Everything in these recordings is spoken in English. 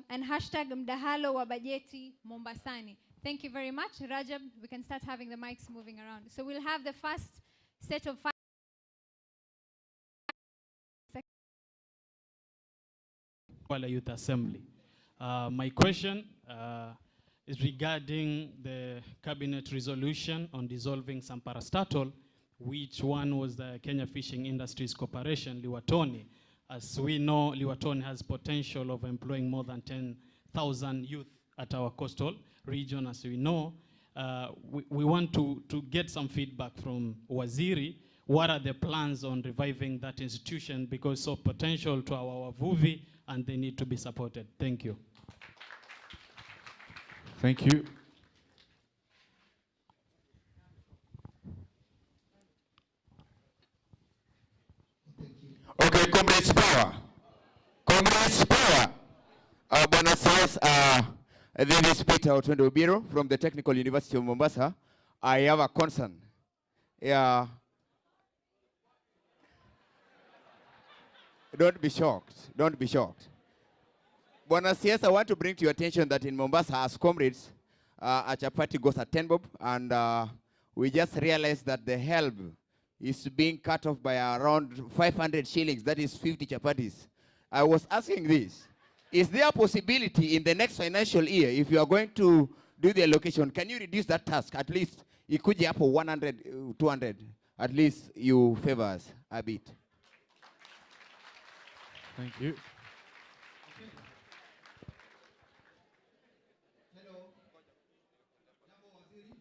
and hashtag mdahalo wa bajeti Mombasani. Thank you very much. Rajab, we can start having the mics moving around. So we'll have the first set of Kuala Youth Assembly. My question is regarding the cabinet resolution on dissolving some parastatal, which one was the Kenya Fishing Industries Corporation, Liwatoni. As we know, Liwatoni has potential of employing more than 10,000 youth at our coastal region. As we know, we want to get some feedback from Waziri. What are the plans on reviving that institution, because of potential to our wavuvi, and they need to be supported. Thank you. Thank you. Okay, Comrades Power. Comrades Power. Bwana South, this is Peter Otondo Biro from the Technical University of Mombasa. I have a concern. Yeah. Don't be shocked. Don't be shocked. Bwana CS, I want to bring to your attention that in Mombasa, as comrades, a chapati goes at 10 bob, and we just realized that the help is being cut off by around 500 shillings, that is 50 chapatis. I was asking this, is there a possibility in the next financial year, if you are going to do the allocation, can you reduce that task? At least, it could be up for 100, 200, at least you favor us a bit. Thank you. Hello. Jambo Waziri.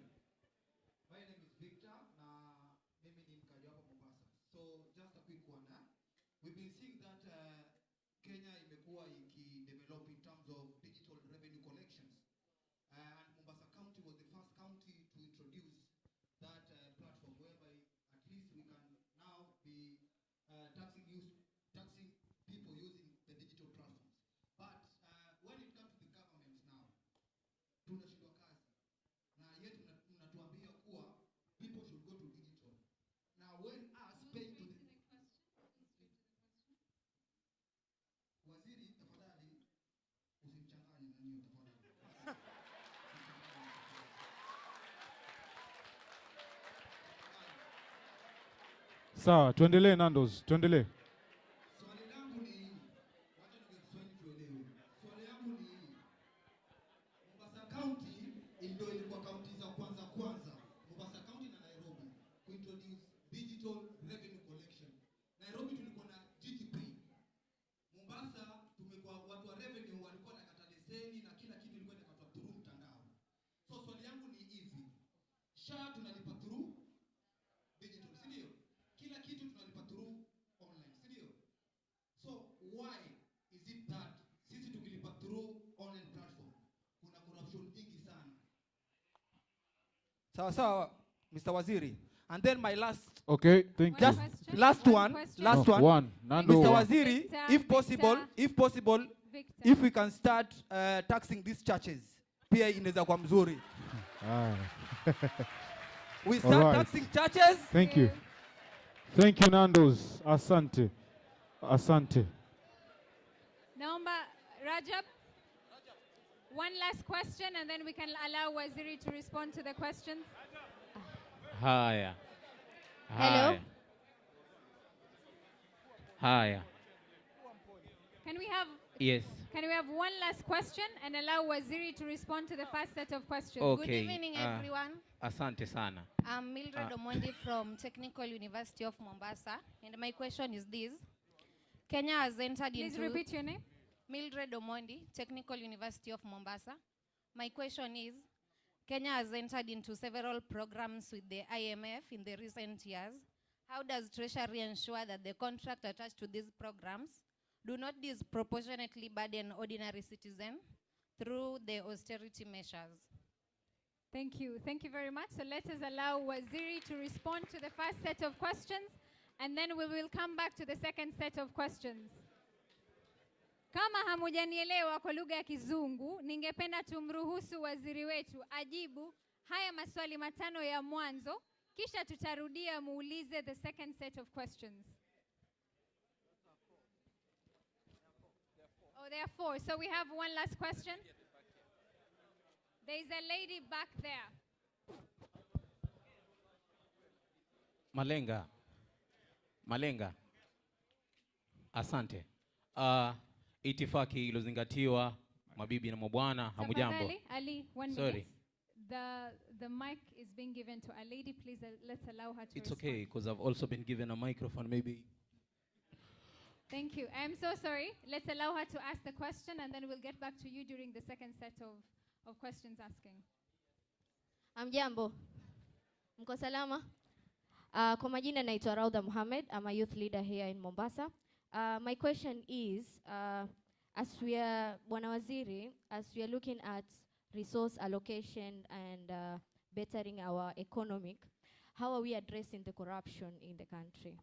My name is Victor na mimi ni mkaji hapa Mombasa. So just a quick one. We've been seeing that Kenya imekuwa develop in terms of digital revenue collections. And Mombasa County was the first county to introduce that platform whereby at least we can now be taxing people using the digital platforms. But when it comes to the government now, tunashindwa kazi. Na yetu mnatuambia kuwa people should go to digital. Now when us pay to the Waziri, tafadhali usimchanganye na niyo tafadhali. Sawa, tuendelee Nandos, tuendelee. Swali langu ni hili. Wacha ningeswali tuelewe. Swali langu ni hili. Mombasa County ndio ilikuwa county za kwanza. Mombasa County na Nairobi kuintroduce digital revenue collection. Nairobi tulikuwa na GTP. Mombasa tumekuwa watu wa revenue walikuwa nakata leseni na kila kitu ilikuwa inakatwa through mtandao. So swali yangu ni hivi. SHA tunalipa through digital, si ndio? Kila kitu tunalipa through online, si ndio? So why is it that sisi tukilipa through online platform kuna corruption nyingi sana? Sawa, Mr. Waziri. And then my last, Okay, thank you. last one. Nando. Mr. Waziri, Victor, if possible, Victor. if we can start taxing these churches, pia inaweza kuwa mzuri. We start Alright. taxing churches. Thank you. Thank you, Nandos. Asante. Asante. Naomba Rajab. One last question, and then we can allow Waziri to respond to the questions. Haya. Hello. Haya. Can we have Yes. Can we have one last question and allow Waziri to respond to the first set of questions? Okay. Good evening, everyone. Asante sana. I'm Mildred Omondi from Technical University of Mombasa, and my question is this. Kenya has entered Please into... repeat your name. Mildred Omondi, Technical University of Mombasa. My question is, Kenya has entered into several programs with the IMF in the recent years. How does Treasury ensure that the contract attached to these programs do not disproportionately burden ordinary citizens through the austerity measures? Thank you. Thank you very much. So let us allow Waziri to respond to the first set of questions, and then we will come back to the second set of questions. Kama hamujanielewa kwa lugha ya Kizungu, ningependa tumruhusu waziri wetu ajibu haya maswali matano ya mwanzo, kisha tutarudia muulize the second set of questions. Oh, there are 4. So we have one last question. There's a lady back there. Malenga. Asante. Itifaki ilozingatiwa, mabibi na mabwana, hamujambo. Tafadhali, Ali, 1 Sorry. minute. The mic is being given to a lady. Please let's allow her to It's respond. okay, because I've also been given a microphone, maybe. Thank you. I'm so sorry. Let's allow her to ask the question, and then we'll get back to you during the second set of questions asking. Amjambo. Mko salama? Kwa majina naitwa Raudha Mohamed. I'm a youth leader here in Mombasa. My question is, as we are, Bwana Waziri, as we are looking at resource allocation and bettering our economic, how are we addressing the corruption in the country?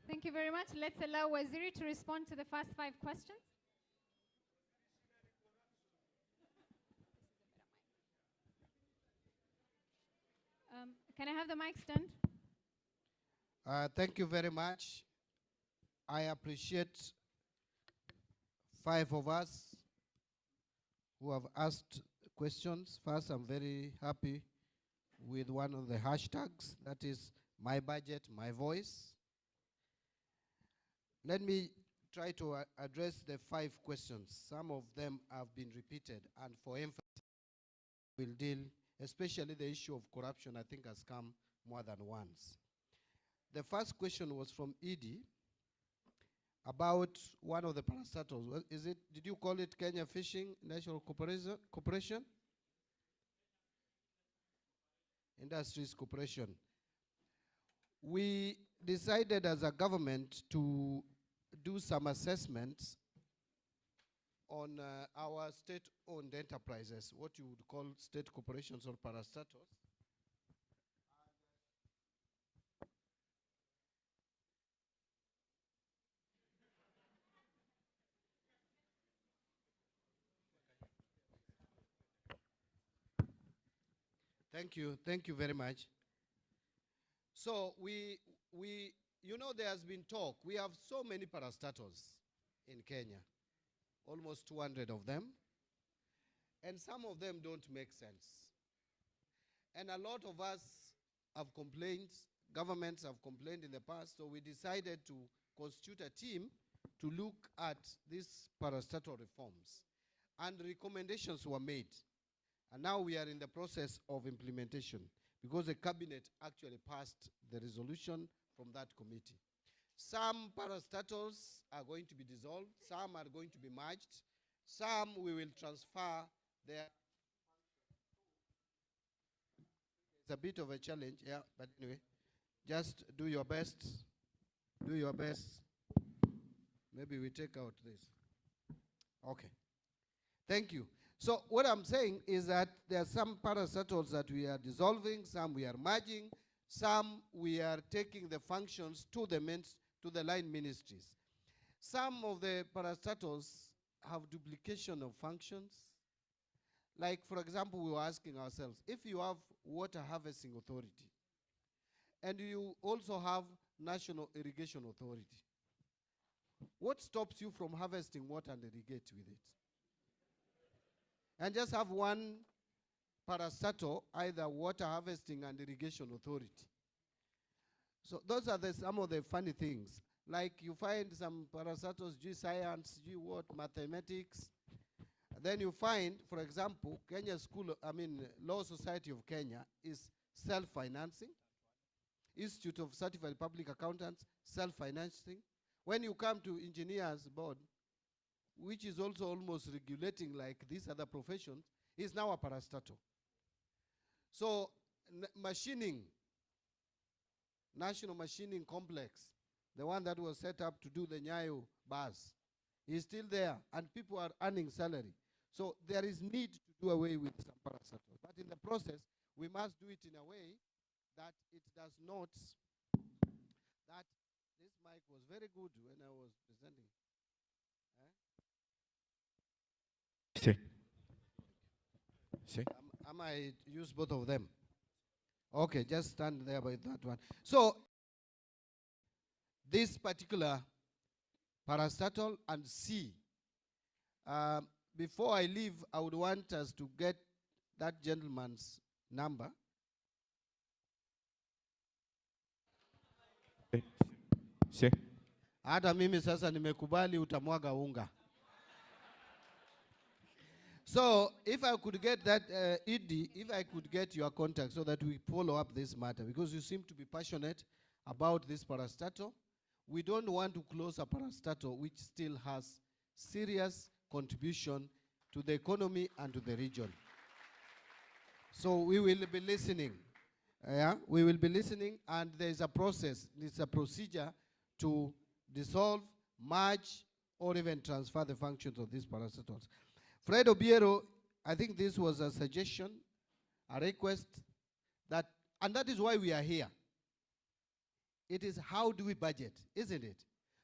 Thank you very much. Let's allow Waziri to respond to the first 5 questions. Can I have the mic stand? Thank you very much. I appreciate 5 of us who have asked questions. First, I'm very happy with one of the hashtags, that is my budget, my voice. Let me try to address the 5 questions. Some of them have been repeated, and for emphasis, we'll deal, especially the issue of corruption, I think has come more than once. The first question was from Edie about one of the parastatals. Is it, did you call it Kenya Fishing National Corporation? Industries Corporation. We decided as a government to do some assessments on our state-owned enterprises, what you would call state corporations or parastatals. Thank you very much. So you know, there has been talk. We have so many parastatals in Kenya, almost 200 of them, and some of them don't make sense. And a lot of us have complained, governments have complained in the past, so we decided to constitute a team to look at these parastatal reforms. And recommendations were made. And now we are in the process of implementation because the cabinet actually passed the resolution from that committee. Some parastatals are going to be dissolved, some are going to be merged, some we will transfer their. It's a bit of a challenge, yeah, but anyway, just do your best. Do your best. Maybe we take out this. Okay. Thank you. So what I'm saying is that there are some parastatals that we are dissolving, some we are merging, some we are taking the functions to the line ministries. Some of the parastatals have duplication of functions. Like, for example, we were asking ourselves, if you have water harvesting authority, and you also have national irrigation authority, what stops you from harvesting water and irrigate with it? And just have one parastatal, either water harvesting and irrigation authority. So those are some of the funny things. Like you find some parastatals, science, what, mathematics. Then you find, for example, Law Society of Kenya is self-financing. Institute of Certified Public Accountants, self-financing. When you come to Engineers Board, which is also almost regulating like these other professions, is now a parastatal. So machining, National Machining Complex, the one that was set up to do the Nyayo bars, is still there, and people are earning salary. So there is need to do away with some parastatals. But in the process, we must do it in a way that it does not, that this mic was very good when I was presenting. See? I use both of them? Okay, just stand there by that one. So, this particular parastatal and C. Before I leave, I would want us to get that gentleman's number. Hata mimi sasa nimekubali utamwaga unga. So, if I could get that, Edie, if I could get your contact so that we follow up this matter, because you seem to be passionate about this parastatal. We don't want to close a parastatal which still has serious contribution to the economy and to the region. So we will be listening. Yeah, we will be listening, and there is a process, it's a procedure to dissolve, merge, or even transfer the functions of these parastatols. Fred Obiero, I think this was a suggestion, a request, that, and that is why we are here. It is how do we budget, isn't it?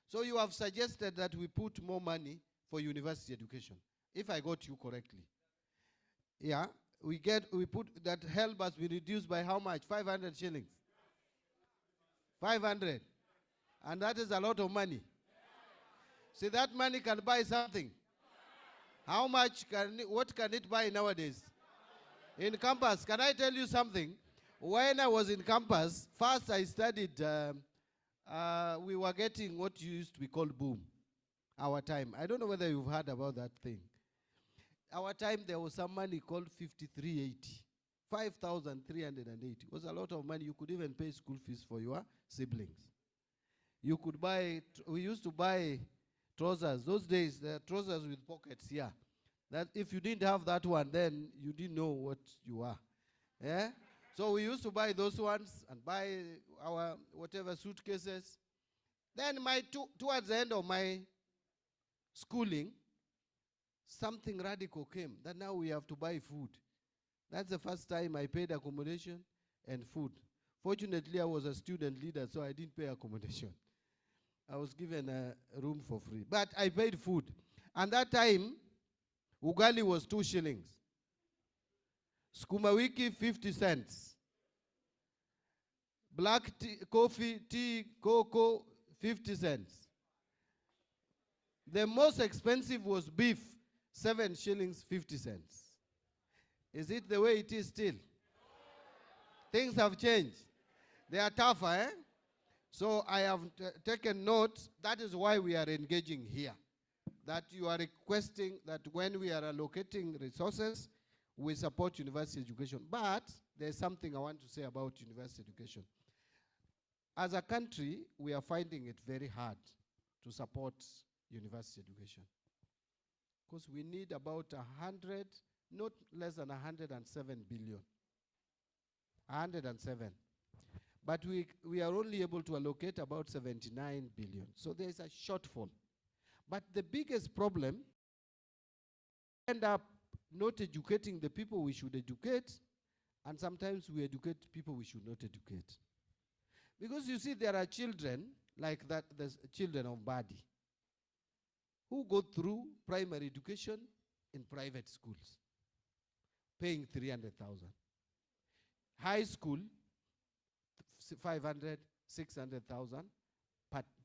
So you have suggested that we put more money for university education, if I got you correctly. Yeah, we put that help has been reduced by how much? 500 shillings. 500. And that is a lot of money. See, that money can buy something. How much what can it buy nowadays? In campus, can I tell you something? When I was in campus, first I studied, we were getting what used to be called boom, our time. I don't know whether you've heard about that thing. Our time, there was some money called 5380. 5,380. It was a lot of money. You could even pay school fees for your siblings. You could buy, we used to buy trousers. Those days, the trousers with pockets, yeah. That if you didn't have that one, then you didn't know what you are. Yeah? So we used to buy those ones and buy our whatever suitcases. Then towards the end of my schooling, something radical came that now we have to buy food. That's the first time I paid accommodation and food. Fortunately, I was a student leader, so I didn't pay accommodation. I was given a room for free. But I paid food. And that time, ugali was 2 shillings. Skuma wiki, 50 cents. Black tea, coffee, tea, cocoa, 50 cents. The most expensive was beef, 7 shillings, 50 cents. Is it the way it is still? Things have changed. They are tougher, eh? So I have taken note. That is why we are engaging here. That you are requesting that when we are allocating resources, we support university education. But there's something I want to say about university education. As a country, we are finding it very hard to support university education. Because we need about 100, not less than 107 billion. 107. But we are only able to allocate about 79 billion. So there is a shortfall. But the biggest problem, end up not educating the people we should educate, and sometimes we educate people we should not educate. Because you see, there are children like that, the children of Badi, who go through primary education in private schools, paying 300,000. High school, 500, 600,000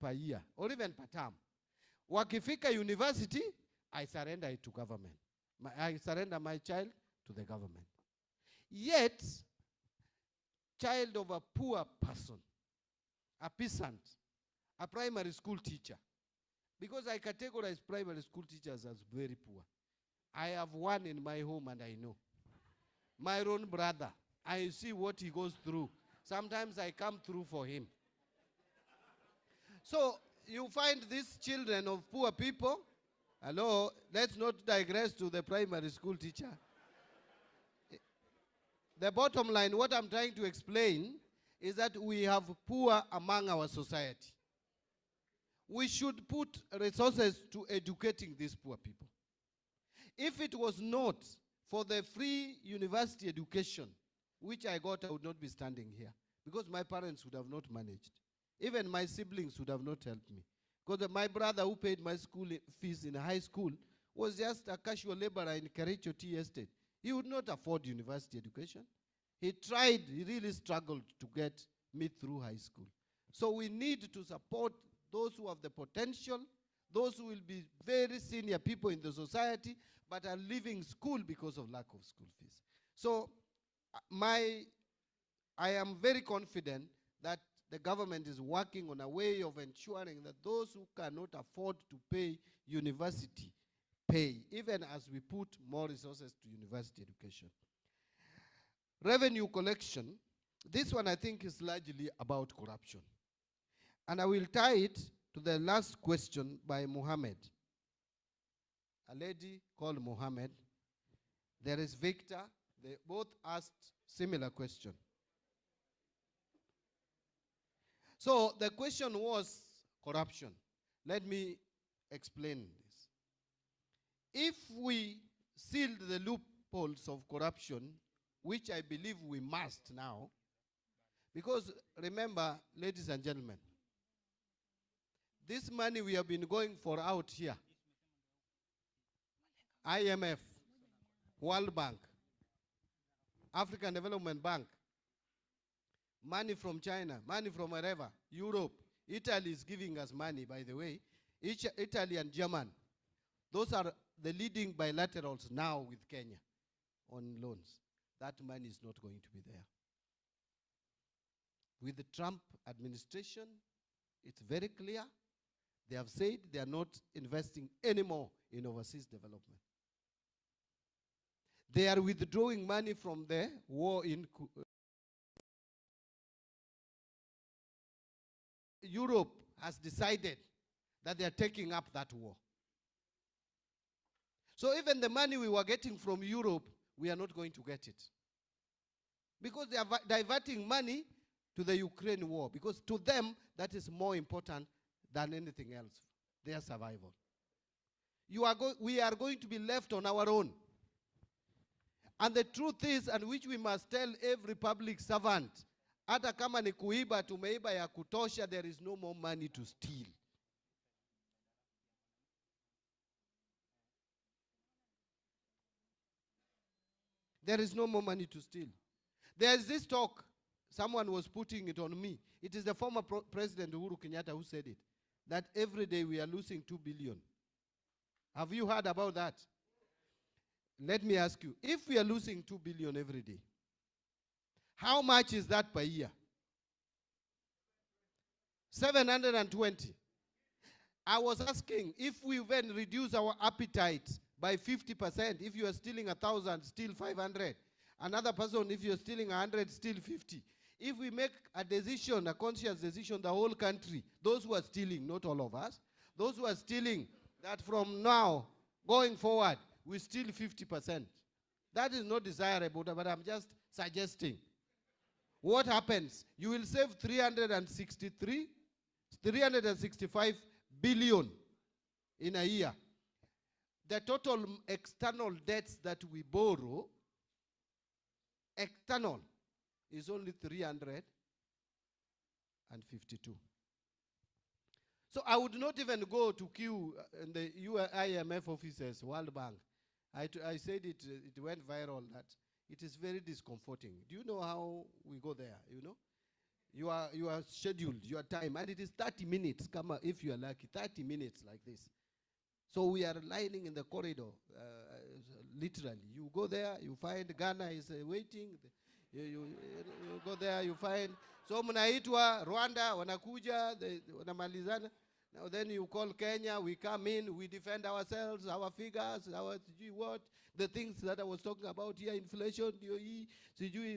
per year, or even per term. Wakifika university, I surrender it to government. I surrender my child to the government. Yet, child of a poor person, a peasant, a primary school teacher, because I categorize primary school teachers as very poor. I have one in my home and I know. My own brother, I see what he goes through. Sometimes I come through for him. So you find these children of poor people. Hello, let's not digress to the primary school teacher. The bottom line, what I'm trying to explain is that we have poor among our society. We should put resources to educating these poor people. If it was not for the free university education, which I got, I would not be standing here, because my parents would have not managed. Even my siblings would have not helped me. Because my brother who paid my school fees in high school was just a casual laborer in Kericho Tea Estate. He would not afford university education. He tried, he really struggled to get me through high school. So we need to support those who have the potential, those who will be very senior people in the society, but are leaving school because of lack of school fees. So I am very confident that the government is working on a way of ensuring that those who cannot afford to pay university pay, even as we put more resources to university education. Revenue collection, this one I think is largely about corruption. And I will tie it to the last question by Mohammed. A lady called Mohammed. There is Victor. They both asked similar question. So the question was corruption. Let me explain this. If we sealed the loopholes of corruption, which I believe we must now, because remember, ladies and gentlemen, this money we have been going for out here, IMF, World Bank, African Development Bank, money from China, money from wherever, Europe, Italy is giving us money, by the way. Italy and Germany, those are the leading bilaterals now with Kenya on loans. That money is not going to be there. With the Trump administration, it's very clear. They have said they are not investing anymore in overseas development. They are withdrawing money from the war in Europe has decided that they are taking up that war. So even the money we were getting from Europe, we are not going to get it. Because they are diverting money to the Ukraine war. Because to them, that is more important than anything else, their survival. We are going to be left on our own. And the truth is, and which we must tell every public servant, hata kama ni kuiba, tumeiba ya kutosha, there is no more money to steal. There is no more money to steal. There is this talk, someone was putting it on me. It is the former President Uhuru Kenyatta who said it, that every day we are losing 2 billion. Have you heard about that? Let me ask you, if we are losing 2 billion every day, how much is that per year? 720. I was asking, if we then reduce our appetite by 50%, if you are stealing 1,000, steal 500. Another person, if you're stealing 100, steal 50. If we make a decision, a conscious decision, the whole country, those who are stealing, not all of us, those who are stealing, that from now going forward, we steal 50%. That is not desirable, but I'm just suggesting. What happens? You will save 365 billion in a year. The total external debts that we borrow, external, is only 352. So I would not even go to queue in the IMF offices, World Bank. I said it went viral that it is very discomforting. Do you know how we go there, you know? You are scheduled, your time, and it is 30 minutes, if you are lucky, 30 minutes like this. So we are lining in the corridor, literally. You go there, you find Ghana is waiting. You go there, you find. So mnaitwa Rwanda, wanakuja, wanamalizana. Now then you call Kenya, we come in, we defend ourselves, our figures, our what, the things that I was talking about here, inflation,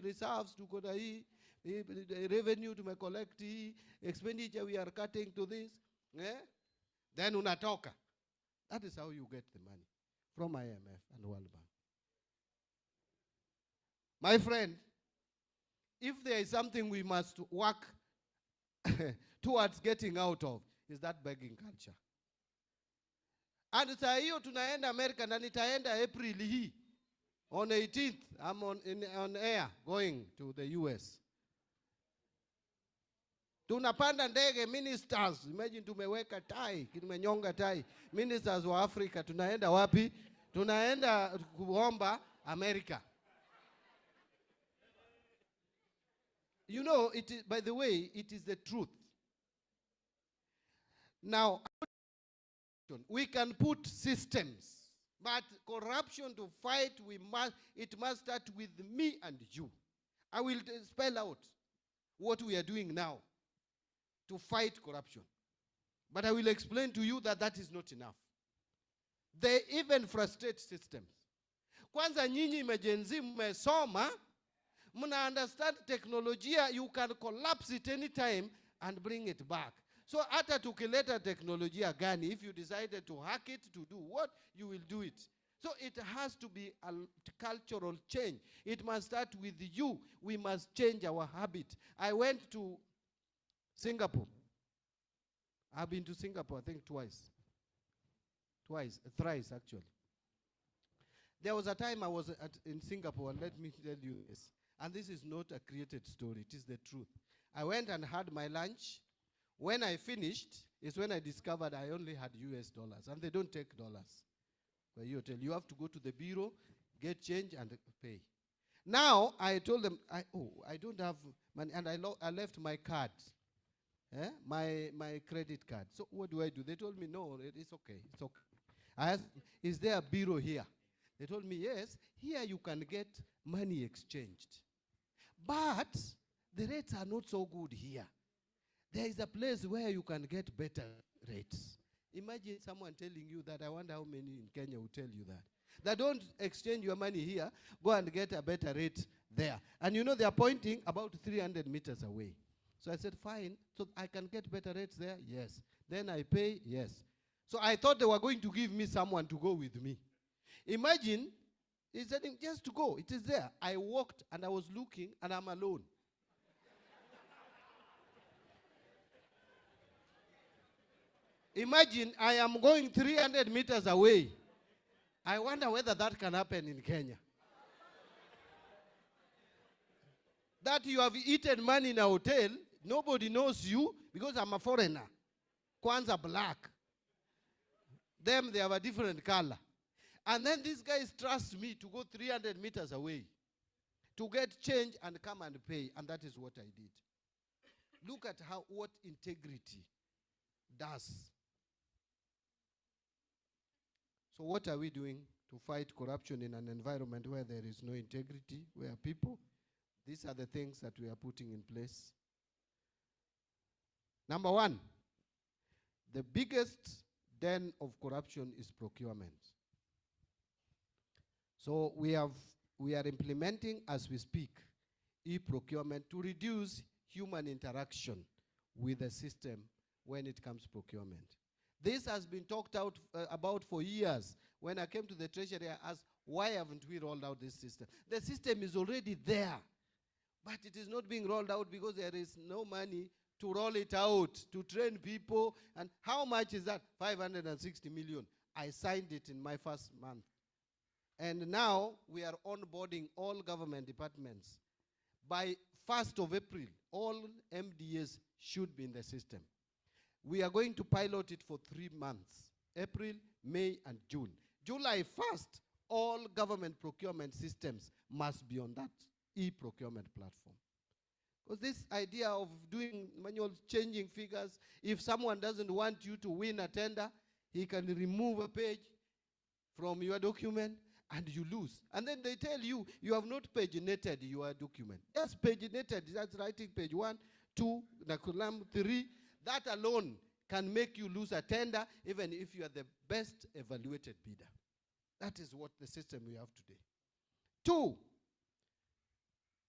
reserves, tuko na hii, revenue to collect hii, expenditure we are cutting to this. Then unatoka. That is how you get the money from IMF and World Bank. My friend, if there is something we must work towards getting out of, is that begging culture. And saa hiyo tunaenda America na nitaenda April hii. On 18th, I'm on air going to the US. Tunapanda ndege, ministers, imagine tumeweka tai, tumenyonga tai. Ministers wa Africa, tunaenda wapi? Tunaenda kuomba America. You know, it is, by the way, it is the truth. Now, we can put systems, but corruption to fight, it must start with me and you. I will spell out what we are doing now to fight corruption. But I will explain to you that that is not enough. They even frustrate systems. Kwanza nyinyi mejenzi mmesoma, mna understand teknolojia, you can collapse it anytime and bring it back. So hata tukileta teknolojia gani, if you decided to hack it to do what, you will do it. So it has to be a cultural change. It must start with you. We must change our habit. I went to Singapore. I've been to Singapore, I think thrice actually. There was a time I was in Singapore, and let me tell you this. And this is not a created story, it is the truth. I went and had my lunch. When I finished, is when I discovered I only had US dollars, and they don't take dollars. But you have to go to the bureau, get change, and pay. Now, I told them, I don't have money, and I left my card, my credit card. So what do I do? They told me, no, it's okay, it's okay. I asked, is there a bureau here? They told me, yes, here you can get money exchanged. But the rates are not so good here. There is a place where you can get better rates. Imagine someone telling you that. I wonder how many in Kenya will tell you that. That don't exchange your money here, go and get a better rate there. And you know they are pointing about 300 meters away. So I said, fine, so I can get better rates there? Yes. Then I pay? Yes. So I thought they were going to give me someone to go with me. Imagine, he said, just to go, it is there. I walked and I was looking and I'm alone. Imagine I am going 300 meters away. I wonder whether that can happen in Kenya. That you have eaten money in a hotel, nobody knows you because I'm a foreigner. Kwanza black. Them, they have a different color. And then these guys trust me to go 300 meters away to get change and come and pay. And that is what I did. Look at what integrity does. So what are we doing to fight corruption in an environment where there is no integrity, where people, these are the things that we are putting in place. Number one, the biggest den of corruption is procurement. So we are implementing, as we speak, e-procurement to reduce human interaction with the system when it comes to procurement. This has been talked about for years. When I came to the Treasury, I asked, why haven't we rolled out this system? The system is already there, but it is not being rolled out because there is no money to roll it out, to train people. And how much is that? 560 million. I signed it in my first month. And now we are onboarding all government departments. By 1st of April, all MDAs should be in the system. We are going to pilot it for 3 months, April, May, and June. July 1st, all government procurement systems must be on that e-procurement platform. Because this idea of doing manual changing figures, if someone doesn't want you to win a tender, he can remove a page from your document and you lose. And then they tell you, you have not paginated your document. Just paginated, that's writing page 1, 2, column 3. That alone can make you lose a tender, even if you are the best evaluated bidder. That is what the system we have today. 2,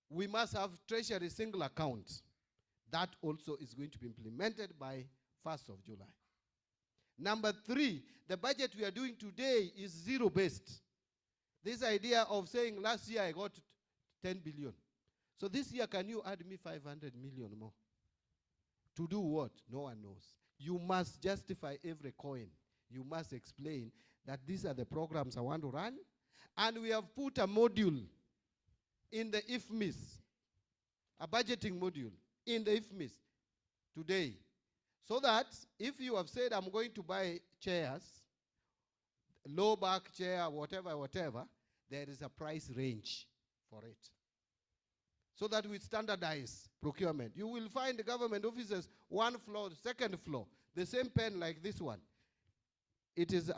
we must have treasury single accounts. That also is going to be implemented by 1st of July. Number 3, the budget we are doing today is zero-based. This idea of saying last year I got 10 billion. So this year, can you add me 500 million more? To do what? No one knows. You must justify every coin. You must explain that these are the programs I want to run. And we have put a module in the IFMIS, a budgeting module in the IFMIS today. So that if you have said, I'm going to buy chairs, low back chair, whatever, there is a price range for it. so that we standardize procurement. You will find government offices, one floor, second floor, the same pen like this one. It is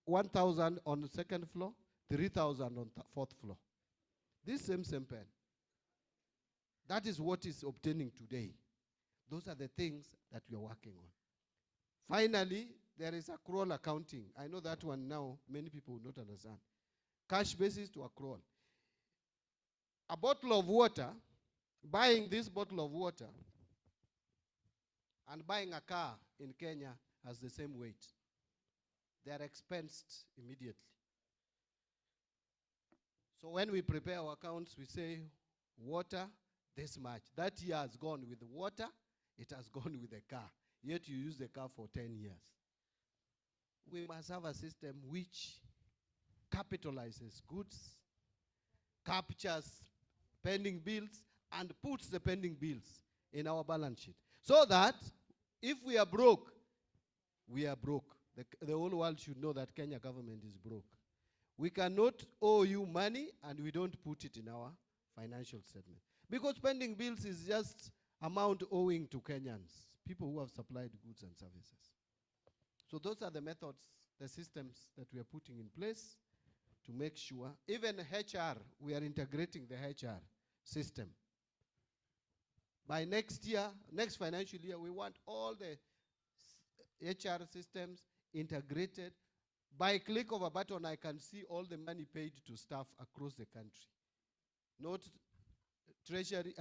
1,000 on the second floor, 3,000 on the fourth floor. This same pen. That is what is obtaining today. Those are the things that we are working on. Finally, there is accrual accounting. I know that one now, many people will not understand. Cash basis to accrual. A bottle of water, buying this bottle of water and buying a car in Kenya has the same weight. They are expensed immediately. So when we prepare our accounts, we say water, this much. That year has gone with the water, it has gone with the car. Yet you use the car for 10 years. We must have a system which capitalizes goods, captures pending bills, and puts the pending bills in our balance sheet. So that if we are broke, we are broke. The whole world should know that Kenya government is broke. We cannot owe you money and we don't put it in our financial statement. Because pending bills is just amount owing to Kenyans, people who have supplied goods and services. So those are the methods, the systems that we are putting in place to make sure. Even HR, we are integrating the HR system. By next year, next financial year, we want all the HR systems integrated. By click of a button, I can see all the money paid to staff across the country. Not treasury,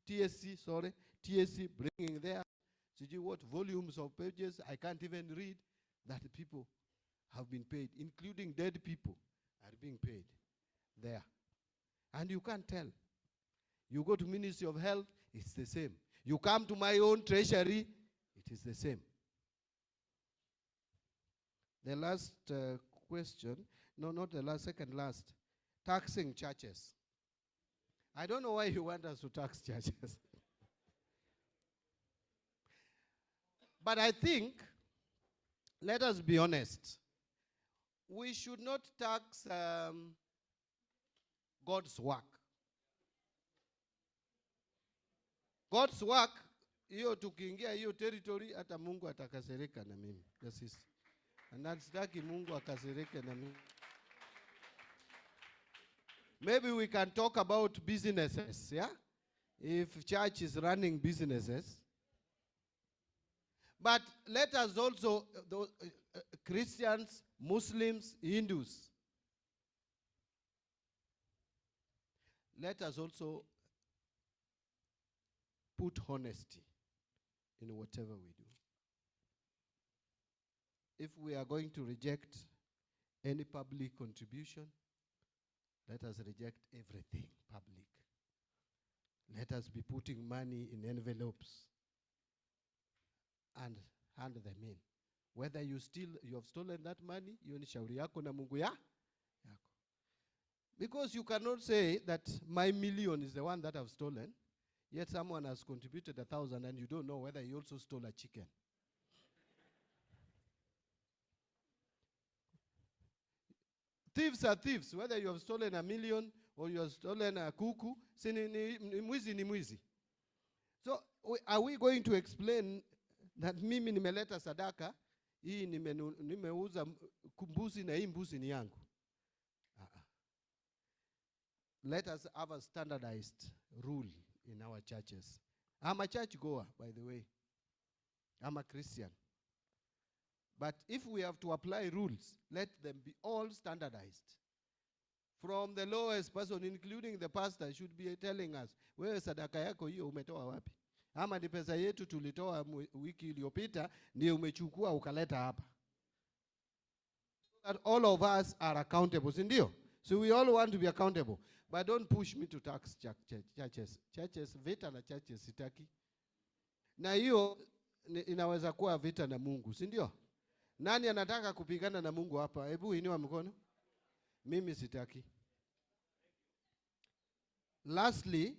TSC bringing there. See what volumes of pages I can't even read that people have been paid, including dead people are being paid there. And you can't tell. You go to Ministry of Health, it's the same. You come to my own treasury, it is the same. The last question, no, not the last, second last, taxing churches. I don't know why you want us to tax churches. But I think, let us be honest, we should not tax God's work. God's work, hiyo tukiingia hiyo territory, hata Mungu atakasirika na mimi. That's it. Na sitaki Mungu akasirike na mimi. Maybe we can talk about businesses, yeah? If church is running businesses. But let us also, Christians, Muslims, Hindus, let us also put honesty in whatever we do. If we are going to reject any public contribution, let us reject everything public. Let us be putting money in envelopes and hand them in. Whether you have stolen that money, you ni shauri yako na Mungu yako. Because you cannot say that my million is the one that I've stolen, yet someone has contributed 1,000 and you don't know whether he also stole a chicken. Thieves are thieves, whether you have stolen a million or you have stolen a kuku, ni mwizi. So are we going to explain that mimi nimeleta sadaka, hii nimeuza mbuzi na hii mbuzi ni yangu? Let us have a standardized rule in our churches. I'm a church goer, by the way. I'm a Christian. But if we have to apply rules, let them be all standardized. From the lowest person, including the pastor, should be telling us, wewe sadaka yako hiyo umetoa wapi? Ama ni pesa yetu tulitoa wiki iliyopita, ndio umechukua ukaleta hapa. That all of us are accountable, si ndio? So we all want to be accountable. But don't push me to tax churches. Churches, vita na churches sitaki. Na hiyo inaweza kuwa vita na Mungu, si ndio? Nani anataka kupigana na Mungu hapa? Hebu inua mkono. Mimi sitaki. Lastly,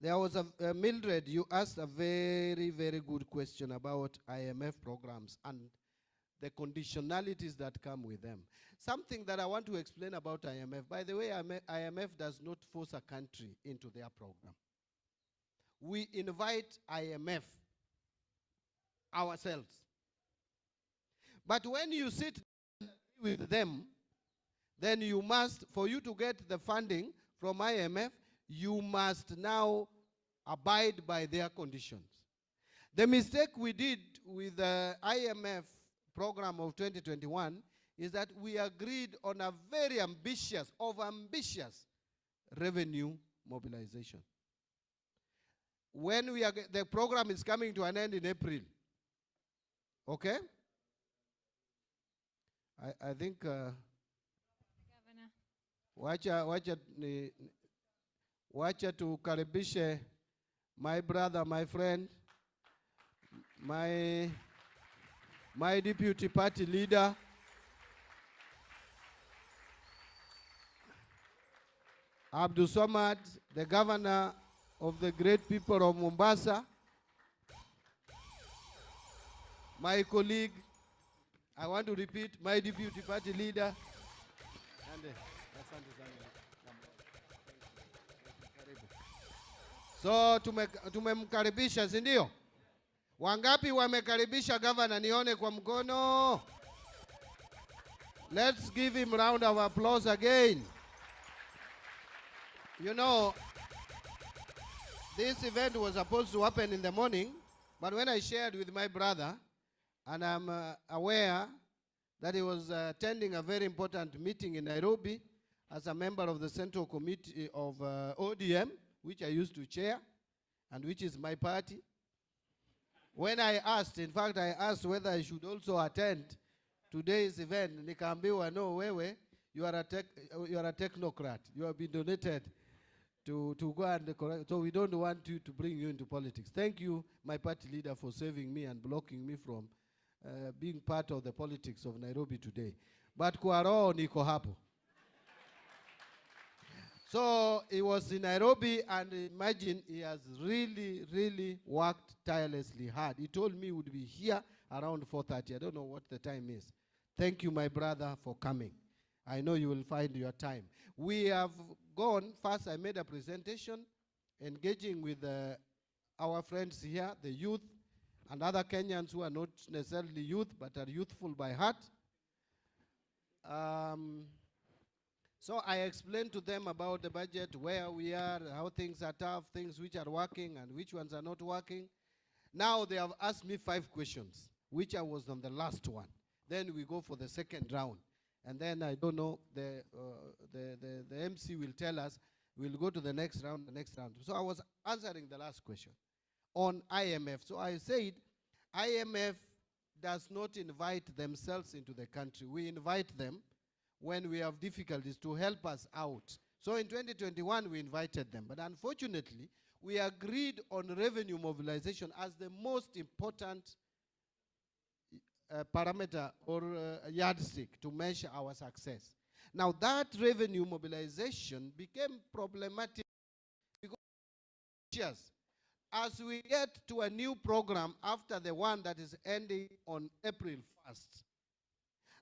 there was Mildred, you asked a very, very good question about IMF programs. And the conditionalities that come with them. Something that I want to explain about IMF. By the way, IMF does not force a country into their program. We invite IMF ourselves. But when you sit with them, then you must, for you to get the funding from IMF, you must now abide by their conditions. The mistake we did with the IMF program of 2021 is that we agreed on a very ambitious revenue mobilization. When the program is coming to an end in April, okay? I think wacha tukaribishe my brother, my friend, my deputy party leader, Abdul Samad, the governor of the great people of Mombasa, my colleague, I want to repeat, my deputy party leader, and so tumemkaribisha, si ndio? Wangapi wamekaribisha governor? Nione kwa mkono. Let's give him a round of applause again. You know, this event was supposed to happen in the morning, but when I shared with my brother, and I'm aware that he was attending a very important meeting in Nairobi as a member of the Central Committee of ODM, which I used to chair, and which is my party. When I asked, in fact, I asked whether I should also attend today's event, nikaambiwa, no, wewe, you are a technocrat. You have been donated to go and correct. So we don't want you to bring you into politics. Thank you, my party leader, for saving me and blocking me from being part of the politics of Nairobi today. But kwa roho niko hapo. So he was in Nairobi, and imagine he has really, really worked tirelessly hard. He told me he would be here around 4:30. I don't know what the time is. Thank you, my brother, for coming. I know you will find your time. We have gone, first I made a presentation engaging with our friends here, the youth, and other Kenyans who are not necessarily youth, but are youthful by heart. So I explained to them about the budget, where we are, how things are tough, things which are working and which ones are not working. Now they have asked me 5 questions, which I was on the last one. Then we go for the second round. And then I don't know, the MC will tell us, we'll go to the next round, So I was answering the last question on IMF. So I said, IMF does not invite themselves into the country. We invite them when we have difficulties to help us out. So in 2021, we invited them. But unfortunately, we agreed on revenue mobilization as the most important parameter or yardstick to measure our success. Now that revenue mobilization became problematic because as we get to a new program after the one that is ending on April 1st,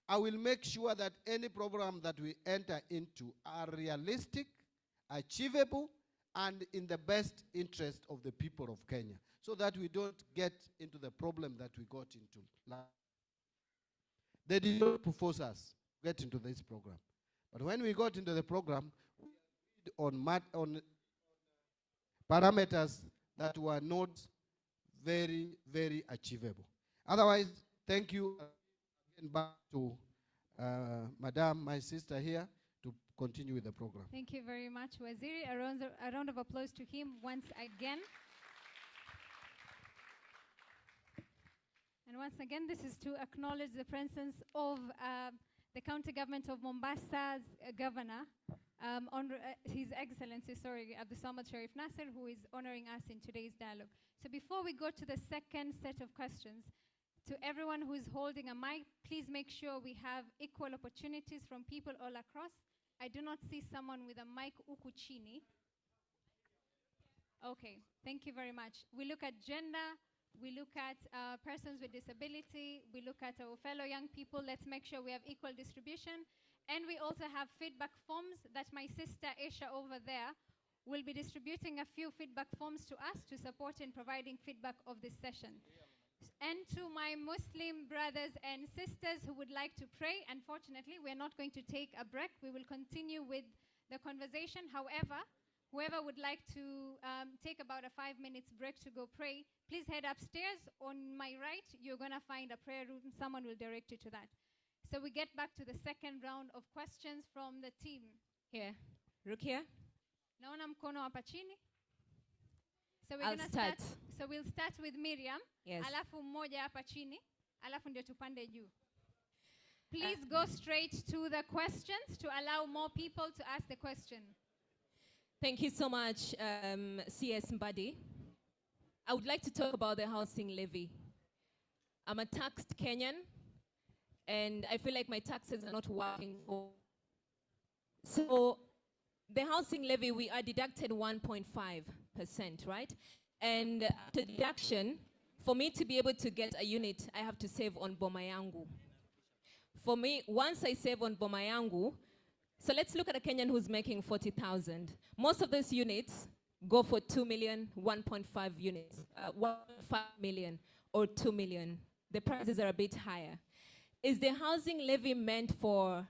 I will make sure that any program that we enter into are realistic, achievable, and in the best interest of the people of Kenya, so that we don't get into the problem that we got into. They did not force us to get into this program. But when we got into the program, we agreed on parameters that were not very, very achievable. Otherwise, thank you. Again, back to Madam, my sister here, to continue with the program. Thank you very much, Waziri. A round of applause to him once again. And once again, this is to acknowledge the presence of the county government of Mombasa's governor, His Excellency, Abdul Samad Sharif Nasser, who is honoring us in today's dialogue. So before we go to the second set of questions, to everyone who is holding a mic, please make sure we have equal opportunities from people all across. I do not see someone with a mic huku chini. Okay, thank you very much. We look at gender, we look at persons with disability, we look at our fellow young people. Let's make sure we have equal distribution. And we also have feedback forms that my sister Aisha over there will be distributing a few feedback forms to us to support in providing feedback of this session. And to my Muslim brothers and sisters who would like to pray, unfortunately, we're not going to take a break. We will continue with the conversation. However, whoever would like to take about a 5 minutes break to go pray, please head upstairs. On my right, you're going to find a prayer room. Someone will direct you to that. So we get back to the second round of questions from the team. Here. Rukia? Naona mkono hapa chini. So we're I'll gonna start. So we'll start with Miriam. Yes. Alafu mmoja hapa chini. Alafu ndio tupande juu. Please go straight to the questions to allow more people to ask the question. Thank you so much, CS Mbadi. I would like to talk about the housing levy. I'm a taxed Kenyan, and I feel like my taxes are not working. So the housing levy, we are deducted 1.5%, right? And after deduction, for me to be able to get a unit, I have to save on boma yangu. For me, once I save on boma yangu, so let's look at a Kenyan who's making 40,000. Most of those units go for 2 million, 1.5 units, 1.5 million or 2 million. The prices are a bit higher. Is the housing levy meant for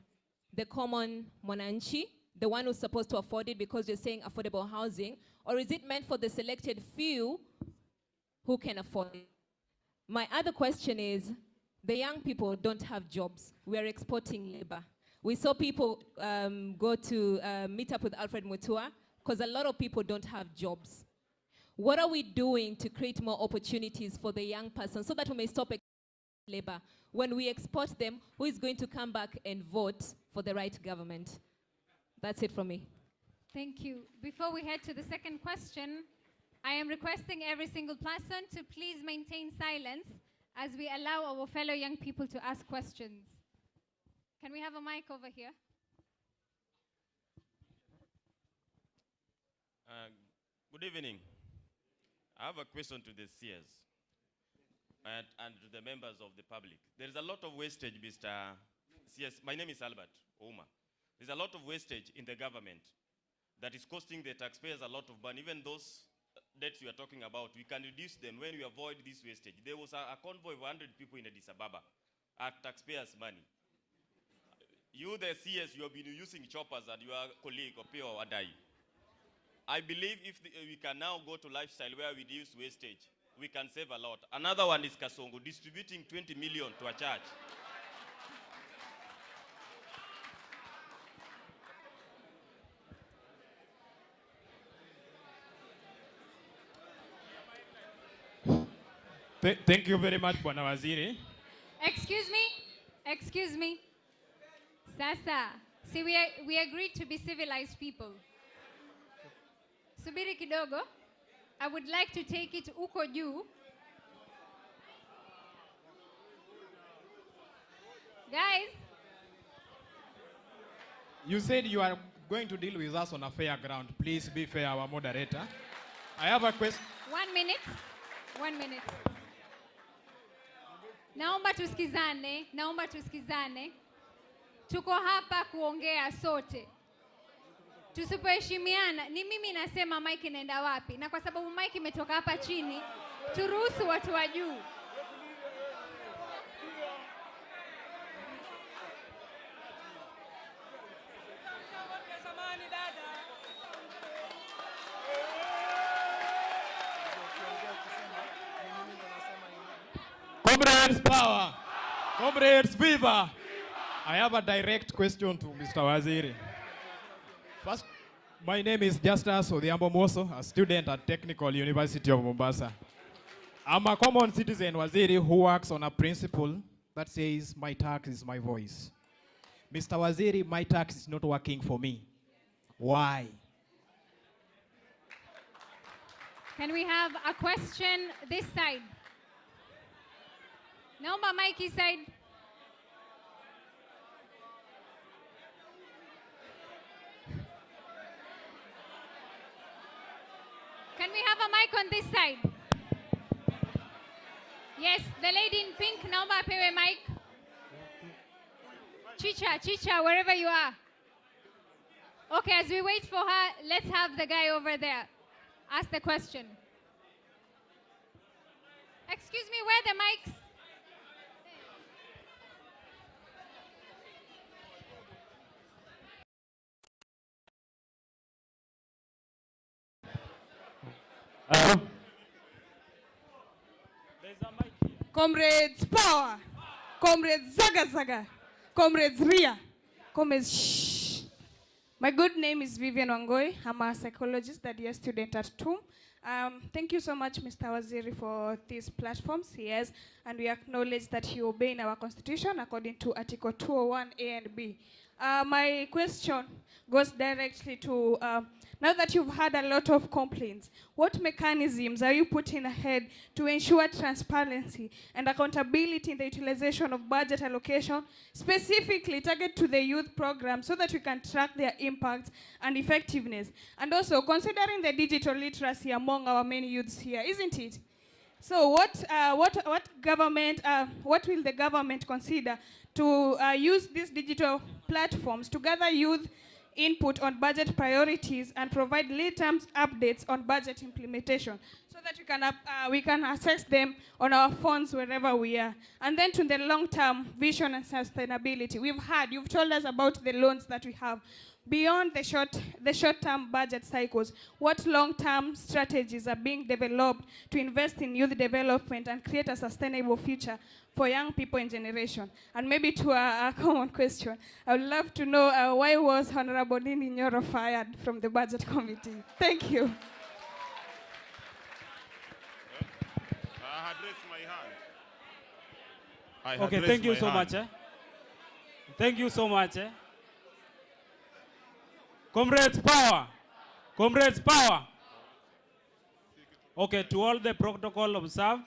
the common mwananchi, the one who's supposed to afford it because you're saying affordable housing, or is it meant for the selected few who can afford it? My other question is, the young people don't have jobs. We're exporting labor. We saw people go to meet up with Alfred Mutua because a lot of people don't have jobs. What are we doing to create more opportunities for the young person so that we may stop labor? When we export them, who is going to come back and vote for the right government? That's it from me. Thank you. Before we head to the second question, I am requesting every single person to please maintain silence as we allow our fellow young people to ask questions. Can we have a mic over here? Good evening. I have a question to the CS and to the members of the public. There is a lot of wastage, Mr. CS. My name is Albert Ouma. There's a lot of wastage in the government that is costing the taxpayers a lot of money. Even those debts you are talking about, we can reduce them when we avoid this wastage. There was a convoy of 100 people in Addis Ababa at taxpayers' money. You, the CS, you have been using choppers and your colleague, Opio Wadai. I believe if we can now go to lifestyle where we reduce wastage, we can save a lot. Another one is Kasongo, distributing 20 million to a church. Thank you very much, Bwana Waziri. Excuse me. Sasa, see, we agreed to be civilized people. Subiri kidogo. I would like to take it uko juu. Guys. You said you are going to deal with us on a fair ground. Please be fair, our moderator. I have a question. 1 minute. 1 minute. Naomba tusikizane. Tuko hapa kuongea sote. Tusipoheshimiana, ni mimi nasema mic inaenda wapi, na kwa sababu mic imetoka hapa chini, turuhusu watu wa juu. Comrades power. Comrades viva. I have a direct question to Mr. Waziri. First, my name is Justus Odhiambo Moso, a student at Technical University of Mombasa. I'm a common citizen, Waziri, who works on a principle that says my tax is my voice. Mr. Waziri, my tax is not working for me. Why? Can we have a question this side? Naomba mic hii side. Can we have a mic on this side? Yes, the lady in pink, naomba apewe mic. Chicha, wherever you are. Okay, as we wait for her, let's have the guy over there ask the question. Excuse me, where are the mics? Comrades Power, Comrades Zaga, Comrades Ria, Comrades Shh. My good name is Vivian Wangoi. I'm a psychologist, third year student at TUM. Thank you so much, Mr. Waziri, for these platforms. Yes, and we acknowledge that you obey in our constitution according to Article 201A and B. My question goes directly to, now that you've had a lot of complaints, what mechanisms are you putting ahead to ensure transparency and accountability in the utilization of budget allocation, specifically targeted to the youth program, so that we can track their impact and effectiveness? And also, considering the digital literacy among our many youths here, isn't it? So what will the government consider to use these digital platforms to gather youth input on budget priorities and provide real-time updates on budget implementation, so that we can assess them on our funds wherever we are? And then to the long-term vision and sustainability, you've told us about the loans that we have. Beyond the short-term budget cycles, what long-term strategies are being developed to invest in youth development and create a sustainable future for young people in generation? And maybe to a common question, I would love to know why was Honorable Nini Nyoro fired from the budget committee? Thank you. I had raised my hand. Okay, thank you so much. Thank you so much. Comrades Power! Comrades Power! Okay, to all the protocol observed.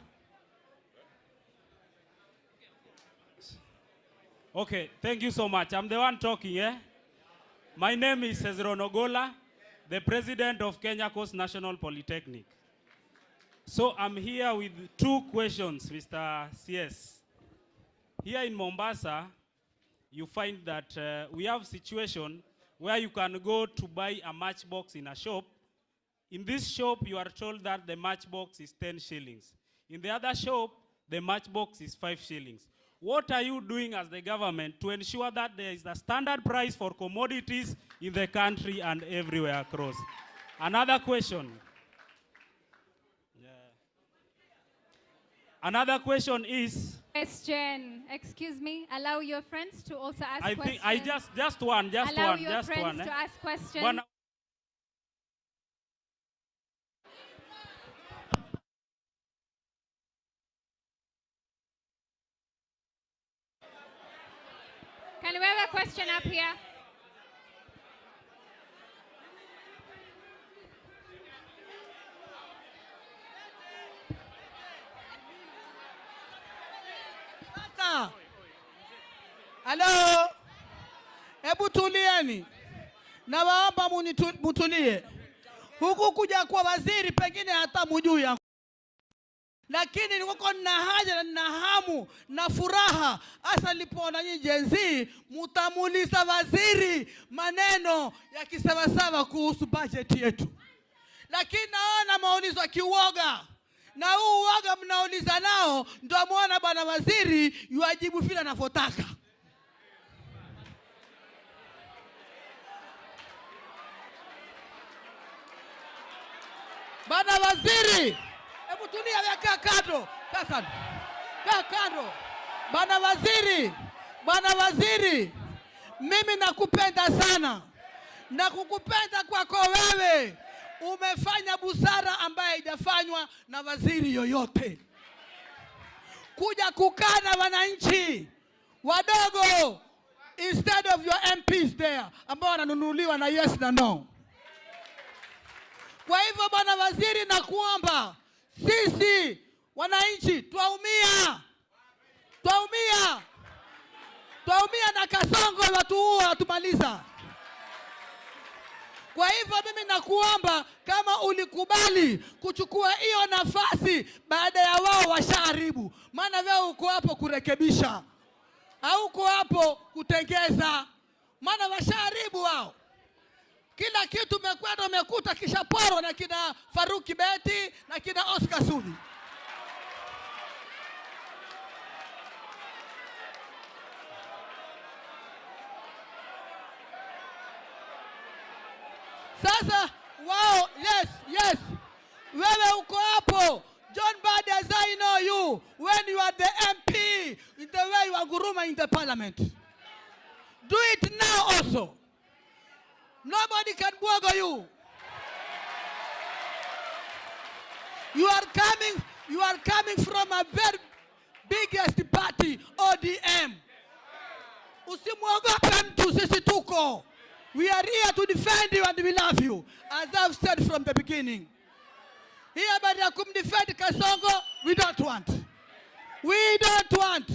Okay, thank you so much. I'm the one talking, eh? My name is Hezron Ogola, the president of Kenya Coast National Polytechnic. So I'm here with two questions, Mr. CS. Here in Mombasa, you find that we have situation where you can go to buy a matchbox in a shop. In this shop, you are told that the matchbox is 10 shillings. In the other shop, the matchbox is 5 shillings. What are you doing as the government to ensure that there is a standard price for commodities in the country and everywhere across? Another question. Another question is... Excuse me, allow your friends to also ask questions. I think just one. Allow your friends to ask questions. Can we have a question up here? Hello? Hebu tulieni. Nawaomba mutulie. Huku kuja kwa waziri pengine hata mjui, lakini niko na haja na nina hamu na furaha hasa nilipoona nyinyi Gen Z mtamuuliza waziri maneno ya kisawasawa kuhusu budget yetu. Lakini naona maulizo ya kiuoga. Na huu uoga mnauliza nao ndio muona bwana waziri yuajibu vile anavyotaka. Bwana waziri, hebu tulia, weka kando. Kaa kando. Bwana waziri, mimi nakupenda sana. Na kukupenda kwako wewe, umefanya busara ambaye haijafanywa na waziri yoyote. Kuja kukaa na wananchi wadogo instead of your MPs there ambao wananunuliwa na yes na no. Kwa hivyo bwana waziri, nakuomba sisi wananchi twaumia na kasongo watuua tumaliza. Kwa hivyo mimi nakuomba kama ulikubali kuchukua hiyo nafasi baada ya wao washaharibu, maana wewe uko hapo kurekebisha, hauko hapo kutengeza, maana washaharibu wao. Kila kitu umekwenda umekuta kisha poro na kina Faruki Beti na kina Oscar Sudi. Sasa wao, yes, wewe uko hapo. John Badi, as I know you, when you are the MP, in the way you are guruma in the parliament, do it now also. Nobody can bwago you. You are coming from a very biggest party, ODM. Usimwogope mtu, sisi tuko. We are here to defend you and we love you, as I've said from the beginning. Here by the defend Kasongo, we don't want. We don't want.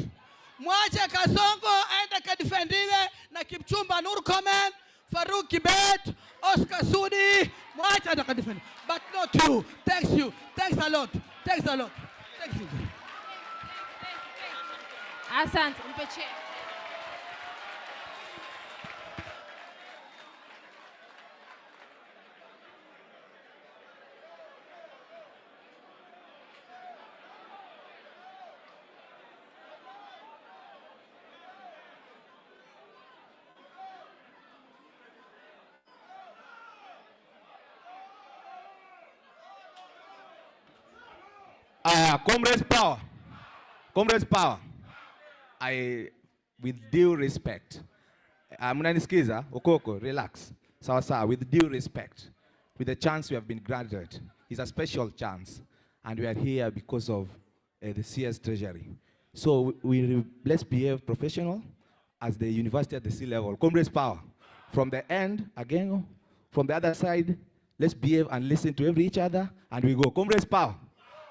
Mwache Kasongo aende kadefendiwe na Kipchumba Nurkomen, Farouk Kibet, Oscar Sudi, mwache aende kadefendi. But not you. Thanks you. Thanks a lot. Thanks a lot. Thank you. Asante, mpeche. Comrades power. Comrades power. With due respect. Mnanisikiza? Okoko, relax. Sawa, with due respect. With the chance we have been granted. It's a special chance. And we are here because of the CS Treasury. So let's behave professional as the university at the sea level. Comrades power. From the end, again, from the other side, let's behave and listen to each other, and we go. Comrades power.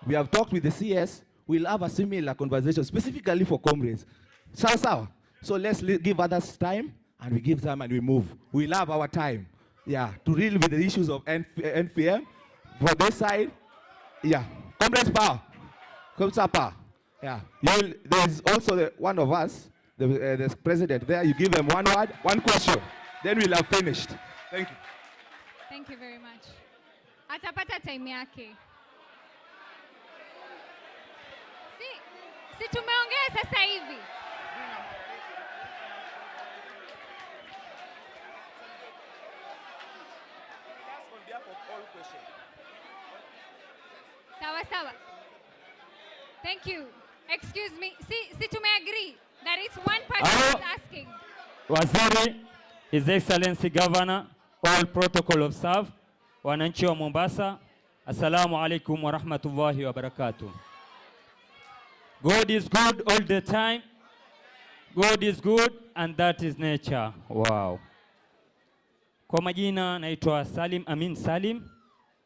We have talked with the CS. We'll have a similar conversation specifically for comrades. Sawa. So let's give others time, and we give them and we move. We'll have our time, to deal with the issues of NPM. For this side, comrades power. Comrades power. There's also one of us, the president there. You give them one word, one question. Then we'll have finished. Thank you. Thank you very much. Atapata time yake. Si tumeongea sasa hivi. Sawa. Thank you. Excuse me. Si tumeagree that it's one person who's asking. Waziri, His Excellency Governor, all protocol observed, wananchi wa Mombasa, assalamu alaikum wa rahmatullahi wa barakatuh. God is good all the time. God is good and that is nature. Wow. Kwa majina naitwa Amin Salim,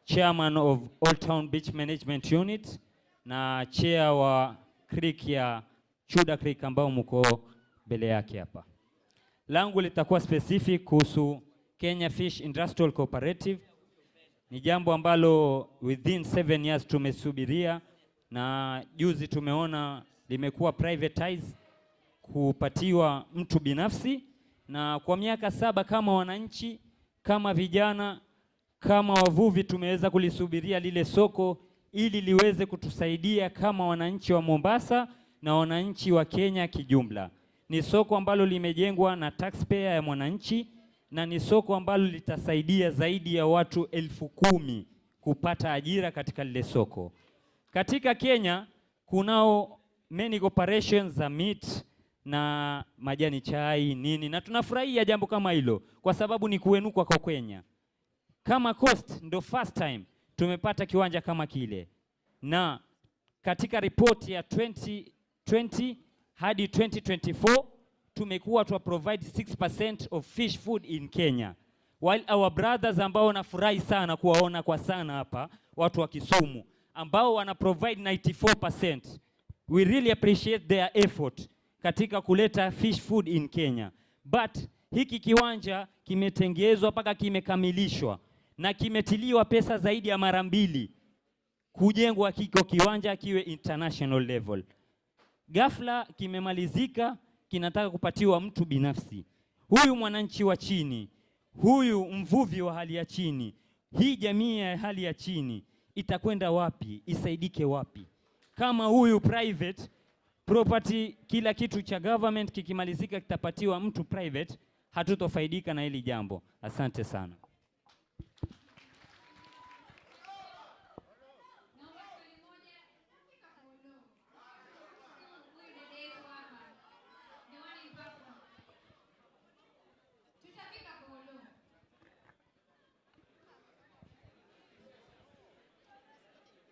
Chairman of Old Town Beach Management Unit na chair wa creek ya Chuda Creek ambao mko mbele yake hapa. Langu litakuwa specific kuhusu Kenya Fish Industrial Cooperative. Ni jambo ambalo within 7 years tumesubiria na juzi tumeona limekuwa privatized kupatiwa mtu binafsi, na kwa miaka 7 kama wananchi, kama vijana, kama wavuvi tumeweza kulisubiria lile soko ili liweze kutusaidia kama wananchi wa Mombasa na wananchi wa Kenya kijumla. Ni soko ambalo limejengwa na taxpayer ya mwananchi na ni soko ambalo litasaidia zaidi ya watu 10,000 kupata ajira katika lile soko. Katika Kenya kunao many corporations za meat na majani chai nini, na tunafurahia jambo kama hilo kwa sababu ni kuenuka kwa Kenya. Kama Coast ndo first time tumepata kiwanja kama kile, na katika ripoti ya 2020 hadi 2024 tumekuwa tu provide 6% of fish food in Kenya, while our brothers ambao nafurahi sana kuwaona kwa sana hapa, watu wa Kisumu ambao wana provide 94%. We really appreciate their effort katika kuleta fish food in Kenya. But hiki kiwanja kimetengezwa mpaka kimekamilishwa na kimetiliwa pesa zaidi ya mara 2 kujengwa kiko kiwanja kiwe international level. ghafla kimemalizika, kinataka kupatiwa mtu binafsi. Huyu mwananchi wa chini, huyu mvuvi wa hali ya chini, hii jamii ya hali ya chini itakwenda wapi? Isaidike wapi? Kama huyu private property, kila kitu cha government kikimalizika kitapatiwa mtu private, hatutofaidika na hili jambo. Asante sana.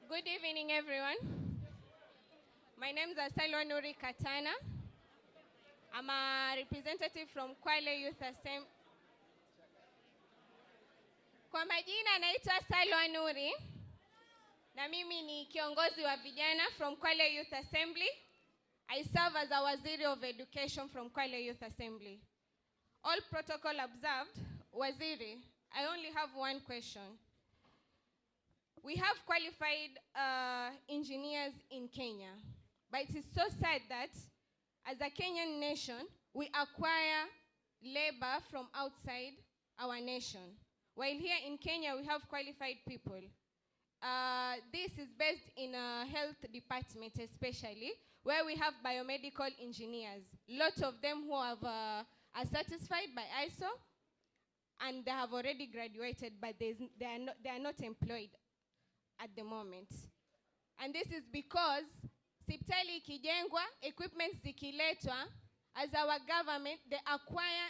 Good evening, everyone. My name is Asailwa Nuri Katana. I'm a representative from Kwale Youth Assembly. Kwa majina naitwa Asailwa Nuri, na mimi ni kiongozi wa vijana from Kwale Youth Assembly. I serve as a Waziri of Education from Kwale Youth Assembly. All protocol observed, Waziri, I only have one question. We have qualified engineers in Kenya, but it is so sad that as a Kenyan nation, we acquire labor from outside our nation. While here in Kenya, we have qualified people. This is based in a health department especially, where we have biomedical engineers. Lots of them who have, are satisfied by ISO, and they have already graduated, but they are not employed at the moment. And this is because sipitali ikijengwa, equipment zikiletwa, as our government, they acquire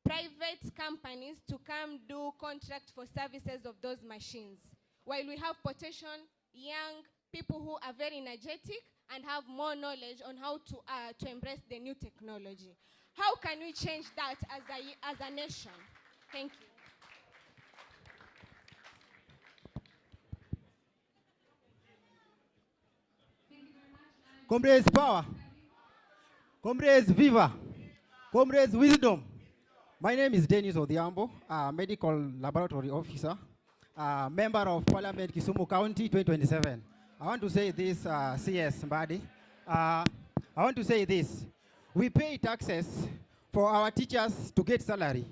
private companies to come do contract for services of those machines. While we have potential young people who are very energetic and have more knowledge on how to embrace the new technology. How can we change that as a nation? Thank you. Comrades power, comrades viva, comrades wisdom. My name is Dennis Odhiambo, medical laboratory officer, member of Parliament Kisumu County 2027. I want to say this, CS Mbadi. I want to say this. We pay taxes for our teachers to get salary.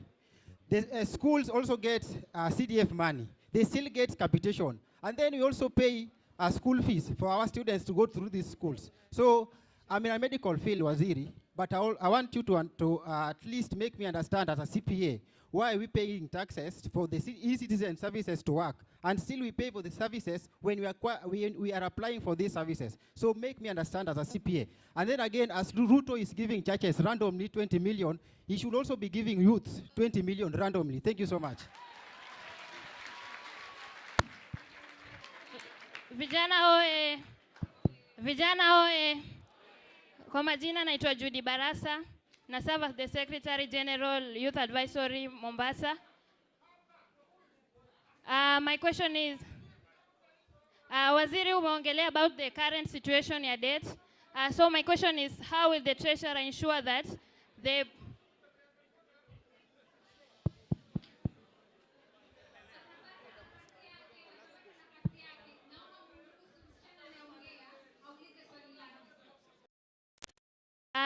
The schools also get CDF money. They still get capitation. And then we also pay school fees for our students to go through these schools. So I'm in a medical field, Waziri, but I want you to at least make me understand as a CPA, why are we paying taxes for the e-citizen services to work, and still we pay for the services when we are applying for these services. So make me understand as a CPA. And then again, as Ruto is giving churches randomly 20 million, he should also be giving youths 20 million randomly. Thank you so much. Vijana oe, vijana oe. Kwa majina naitwa Judy Barasa, na serve as the Secretary General Youth Advisory Mombasa. My question is, Waziri umeongelea about the current situation ya debt. So my question is, how will the Treasurer ensure that the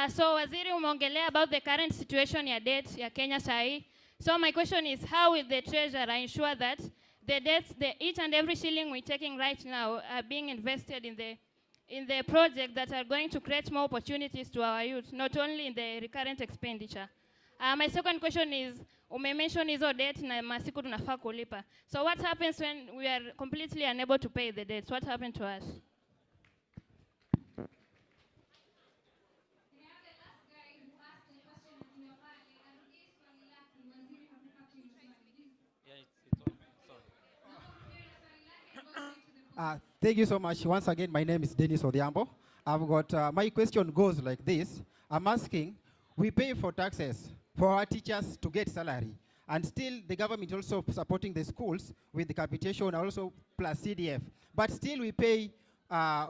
so Waziri umeongelea about the current situation ya debt ya Kenya sahi. So my question is, how will the Treasurer ensure that the debts, each and every shilling we're taking right now are being invested in the project that are going to create more opportunities to our youth, not only in the recurrent expenditure. My second question is, umemention hizo debt na masiku tunafaa kulipa. So what happens when we are completely unable to pay the debts? What happened to us? Thank you so much. Once again, my name is Dennis Odhiambo. I've got, my question goes like this. I'm asking, we pay for taxes for our teachers to get salary, and still the government also supporting the schools with the capitation, also plus CDF. But still we pay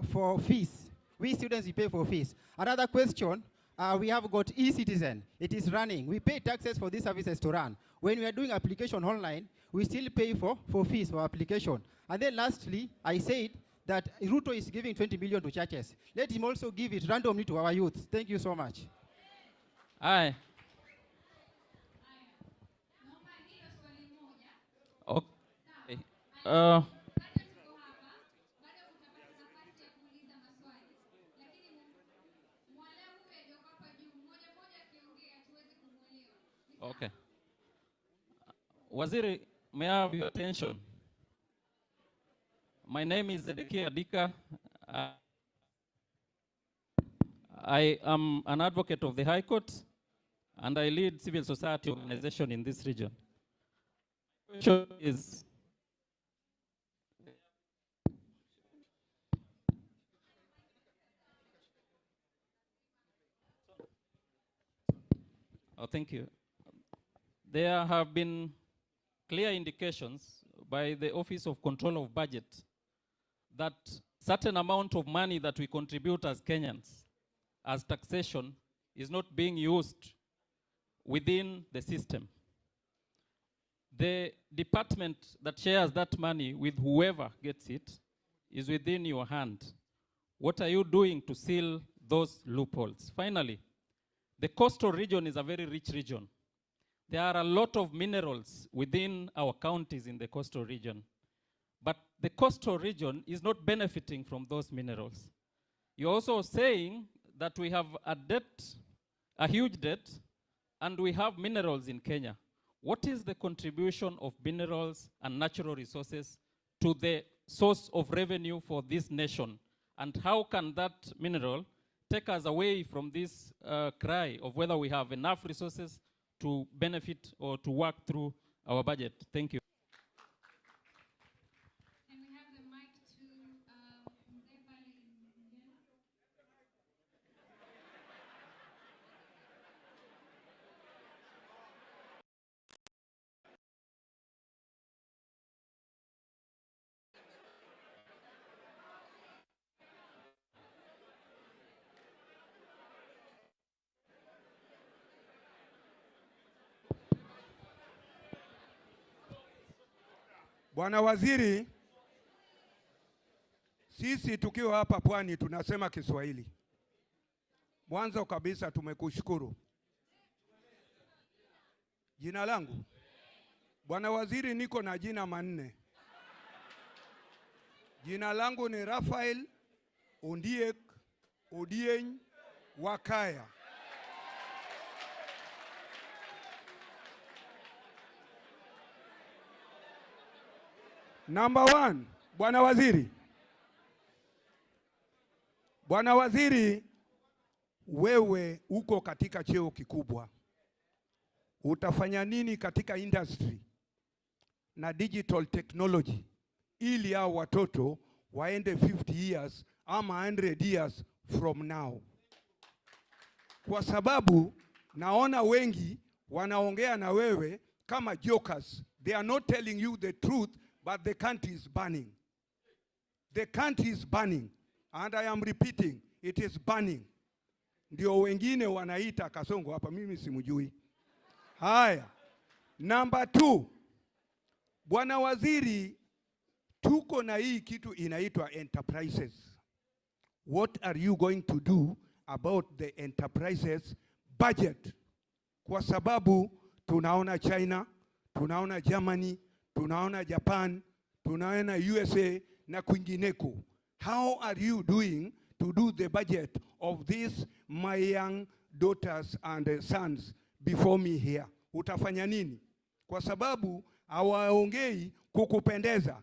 for fees. We students, we pay for fees. Another question, we have got e-citizen. It is running. We pay taxes for these services to run. When we are doing application online, we still pay for fees for application. And then lastly, I said that Ruto is giving 20 million to churches. Let him also give it randomly to our youth. Thank you so much. Aye. Okay. Okay. Waziri, may I have your attention? My name is Zedekiah Dika. I am an advocate of the High Court, and I lead civil society organization in this region. Question is, thank you. There have been clear indications by the Office of Control of Budget that certain amount of money that we contribute as Kenyans as taxation is not being used within the system. The department that shares that money with whoever gets it is within your hand. What are you doing to seal those loopholes? Finally, the coastal region is a very rich region. There are a lot of minerals within our counties in the coastal region, but the coastal region is not benefiting from those minerals. You're also saying that we have a debt, a huge debt, and we have minerals in Kenya. What is the contribution of minerals and natural resources to the source of revenue for this nation? And how can that mineral take us away from this cry of whether we have enough resources to benefit or to work through our budget? Thank you. Bwana Waziri, sisi tukiwa hapa Pwani tunasema Kiswahili. Mwanzo kabisa tumekushukuru. Jina langu Bwana Waziri, niko na jina manne. Jina langu ni Rafael Ondiek Odieny Wakaya. Number one, Bwana Waziri. Bwana Waziri, wewe uko katika cheo kikubwa. Utafanya nini katika industry na digital technology ili hao watoto waende 50 years ama 100 years from now? Kwa sababu naona wengi wanaongea na wewe kama jokers. They are not telling you the truth, but the country is burning. The country is burning. And I am repeating, it is burning. Ndio wengine wanaita Kasongo hapa, mimi simujui. Haya. Number 2. Bwana Waziri, tuko na hii kitu inaitwa enterprises. What are you going to do about the enterprises budget? Kwa sababu tunaona China, tunaona Germany, tunaona Japan, tunaona USA na kwingineko. How are you doing to do the budget of these my young daughters and sons before me here? Utafanya nini? Kwa sababu hawaongei kukupendeza.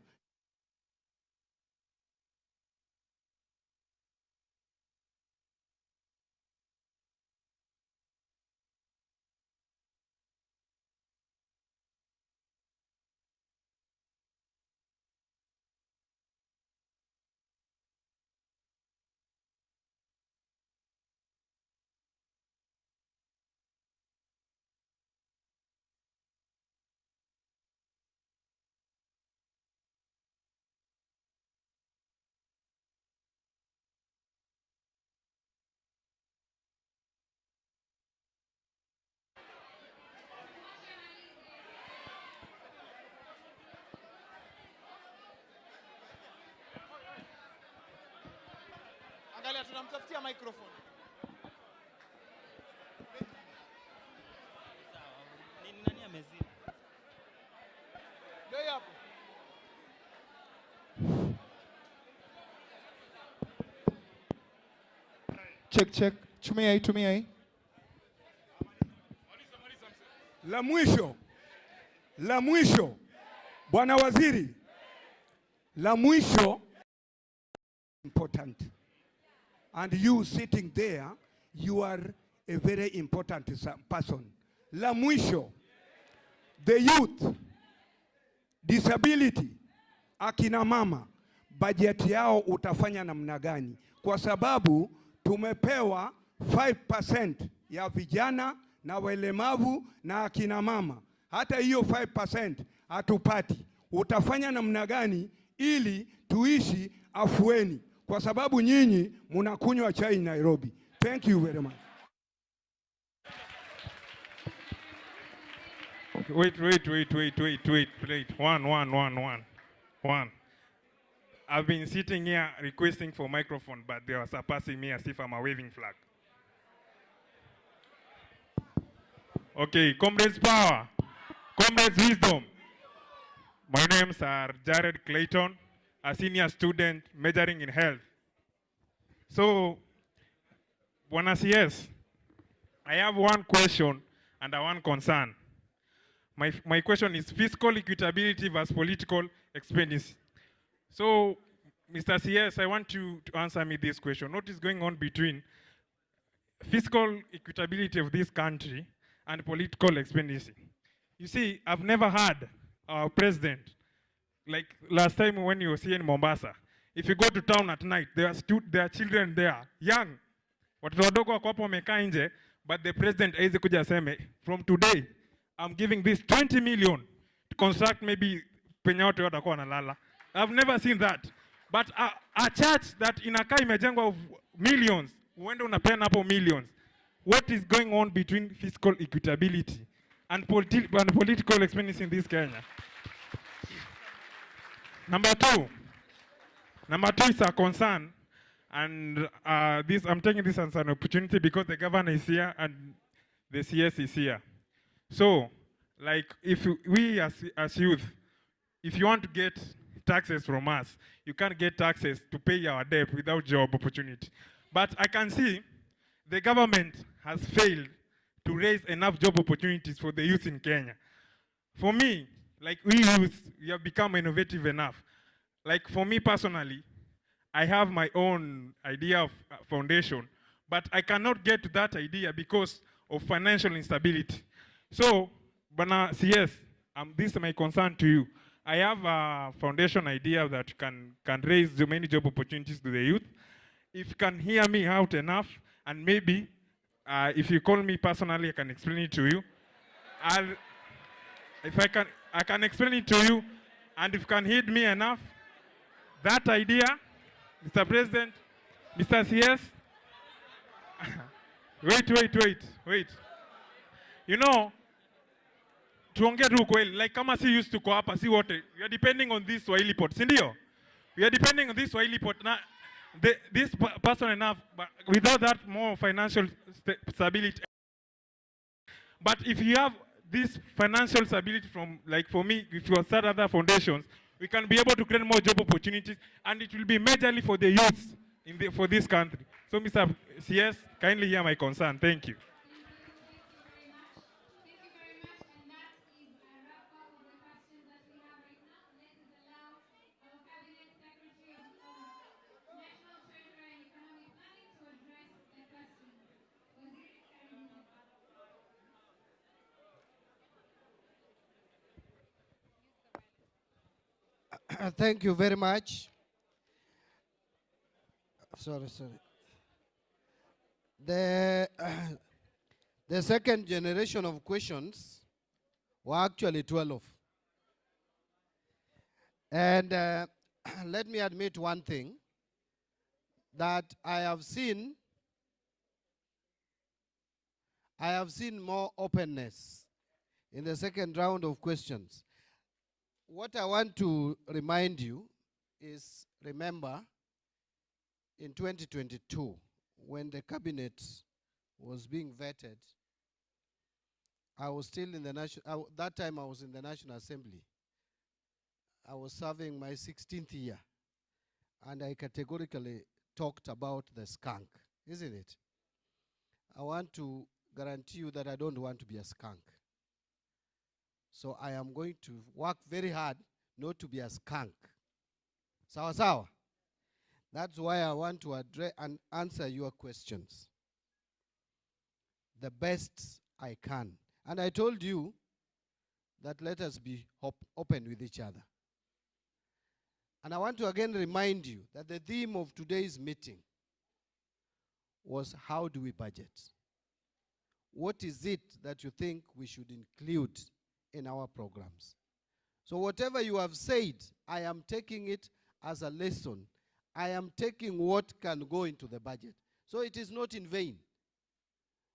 Angalia tunamtafutia microphone. Nani amezima? Ndio hapo. Check. Tumia hii. La mwisho, Bwana Waziri, la mwisho important. And you sitting there, you are a very important person. La mwisho, the youth, disability, akina mama, bajeti yao utafanya namna gani? Kwa sababu tumepewa 5% ya vijana na walemavu na akina mama. Hata hiyo 5% hatupati. Utafanya namna gani ili tuishi afueni? Kwa sababu nyinyi mnakunywa chai Nairobi. Thank you very much. Wait. One. I've been sitting here requesting for microphone, but they are surpassing me as if I'm a waving flag. Okay, comrades power, comrades wisdom. My name's Jared Clayton, a senior student majoring in health. So, Bwana CS, I have one question and one concern. My question is fiscal equitability versus political expenditure. So, Mr. CS, I want you to answer me this question. What is going on between fiscal equitability of this country and political expenditure? You see, I've never had our president, like last time when you were here in Mombasa, if you go to town at night, there are children there, young. Watoto wadogo wako hapo wamekaa nje, but the president haizi kuja aseme, from today, I'm giving this 20 million to construct maybe penye watu watakuwa wanalala. I've never seen that. But a church that inakaa imejengwa of millions, uende unapeana hapo millions. What is going on between fiscal equitability and political expenditure in this Kenya? Number two is a concern, and I'm taking this as an opportunity because the governor is here and the CS is here. So, like, if we as youth, if you want to get taxes from us, you can't get taxes to pay our debt without job opportunity. But I can see the government has failed to raise enough job opportunities for the youth in Kenya. For me, like we youth, we have become innovative enough. Like for me personally, I have my own idea of foundation, but I cannot get to that idea because of financial instability. So, Bana CS, this is my concern to you. I have a foundation idea that can raise so many job opportunities to the youth. If you can hear me out enough, and maybe if you call me personally, I can explain it to you. I can explain it to you, and if you can hear me enough, that idea, Mr. President, Mr. CS, wait. You know, tuongea tu kweli, like kama si used to ko hapa, si wote, we are depending on this Swahili pot, si ndio? We are depending on this Swahili pot. Now, this person enough, but without that more financial stability. But if you have this financial stability from, like for me, if you start other foundations, we can be able to create more job opportunities, and it will be majorly for the youth for this country. So, Mr. CS, kindly hear my concern. Thank you. Thank you very much. Sorry. The second generation of questions were actually 12. And let me admit one thing, that I have seen more openness in the second round of questions. What I want to remind you is, remember, in 2022, when the cabinet was being vetted, I was still in the national, that time I was in the National Assembly. I was serving my 16th year, and I categorically talked about the skunk, isn't it? I want to guarantee you that I don't want to be a skunk. So I am going to work very hard not to be a skunk. Sawa sawa? That's why I want to address and answer your questions the best I can. And I told you that let us be open with each other. And I want to again remind you that the theme of today's meeting was how do we budget? What is it that you think we should include in our programs? So whatever you have said, I am taking it as a lesson. I am taking what can go into the budget. So it is not in vain.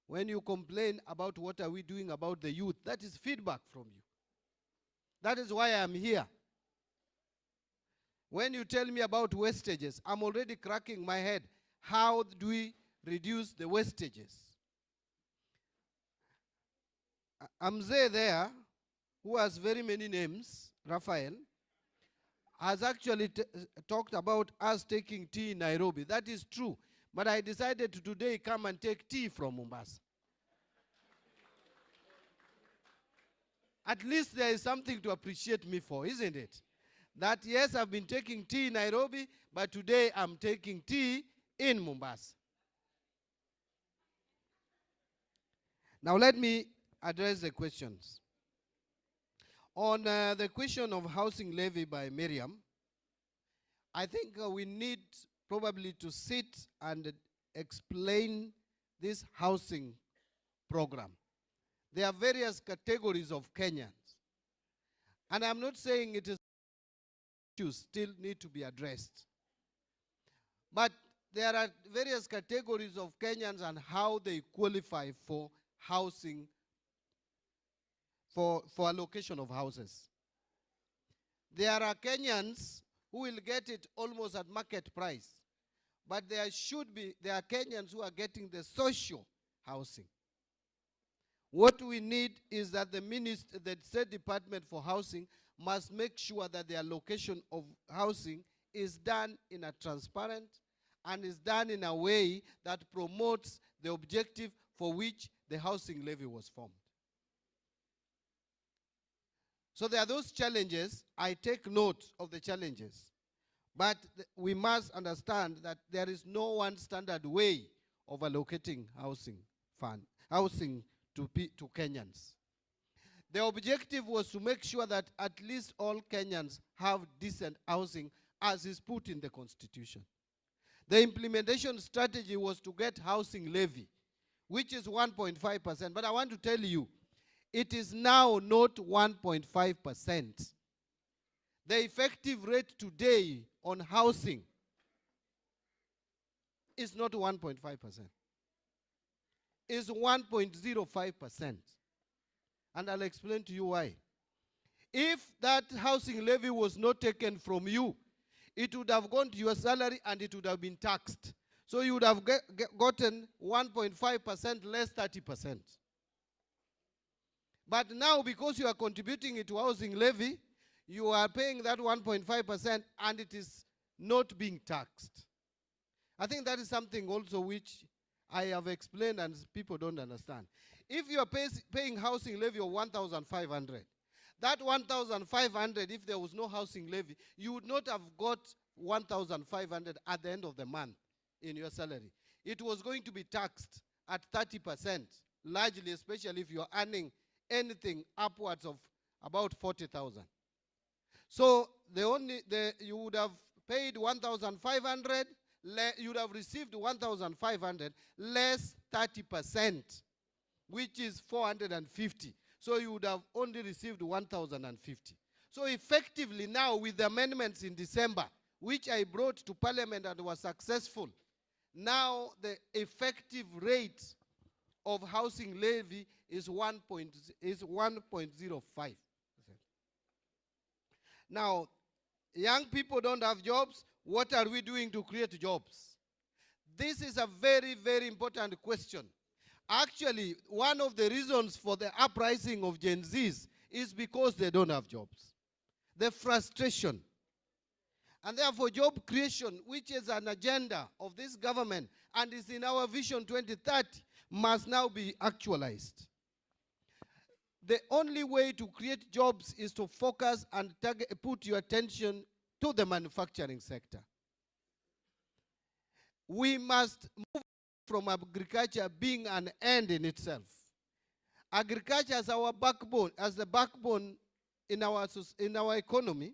When you complain about what are we doing about the youth, that is feedback from you. That is why I am here. When you tell me about wastages, I'm already cracking my head. How do we reduce the wastages? Amze there, who has very many names, Raphael, has actually talked about us taking tea in Nairobi. That is true. But I decided to today come and take tea from Mombasa. At least there is something to appreciate me for, isn't it? That yes, I've been taking tea in Nairobi, but today I'm taking tea in Mombasa. Now let me address the questions. On the question of housing levy by Miriam, I think we need probably to sit and explain this housing program. There are various categories of Kenyans. And I'm not saying it is issues still need to be addressed. But there are various categories of Kenyans and how they qualify for housing, for allocation of houses. There are Kenyans who will get it almost at market price. But there are Kenyans who are getting the social housing. What we need is that the State Department for Housing must make sure that the allocation of housing is done in a transparent and is done in a way that promotes the objective for which the housing levy was formed. So there are those challenges. I take note of the challenges. But we must understand that there is no one standard way of allocating housing to Kenyans. The objective was to make sure that at least all Kenyans have decent housing as is put in the Constitution. The implementation strategy was to get housing levy, which is 1.5%. But I want to tell you, it is now not 1.5%. The effective rate today on housing is not 1.5%. It's 1.05%. And I'll explain to you why. If that housing levy was not taken from you, it would have gone to your salary and it would have been taxed. So you would have gotten 1.5% less 30%. But now, because you are contributing it to housing levy, you are paying that 1.5% and it is not being taxed. I think that is something also which I have explained and people don't understand. If you are paying housing levy of 1,500, that 1,500, if there was no housing levy, you would not have got 1,500 at the end of the month in your salary. It was going to be taxed at 30%, largely, especially if you are earning anything upwards of about 40,000. So you would have paid 1,500, you would have received 1,500 less 30%, which is 450. So you would have only received 1,050. So effectively now, with the amendments in December, which I brought to Parliament and was successful, now the effective rate of housing levy is 1.05%. Now, young people don't have jobs. What are we doing to create jobs? This is a very, very important question. Actually, one of the reasons for the uprising of Gen Zs is because they don't have jobs. The frustration. And therefore, job creation, which is an agenda of this government and is in our Vision 2030, must now be actualized. The only way to create jobs is to focus and put your attention to the manufacturing sector. We must move from agriculture being an end in itself. Agriculture as our backbone, as the backbone in our economy,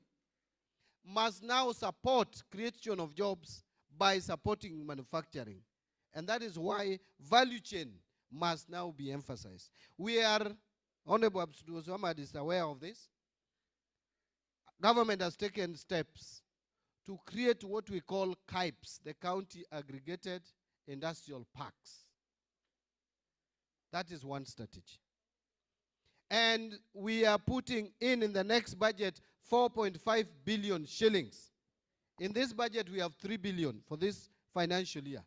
must now support creation of jobs by supporting manufacturing. And that is why value chain must now be emphasized. We are, Honorable Abdul Samad is aware of this. Government has taken steps to create what we call CAIPs, the County Aggregated Industrial Parks. That is one strategy. And we are putting in the next budget 4.5 billion shillings. In this budget, we have 3 billion for this financial year.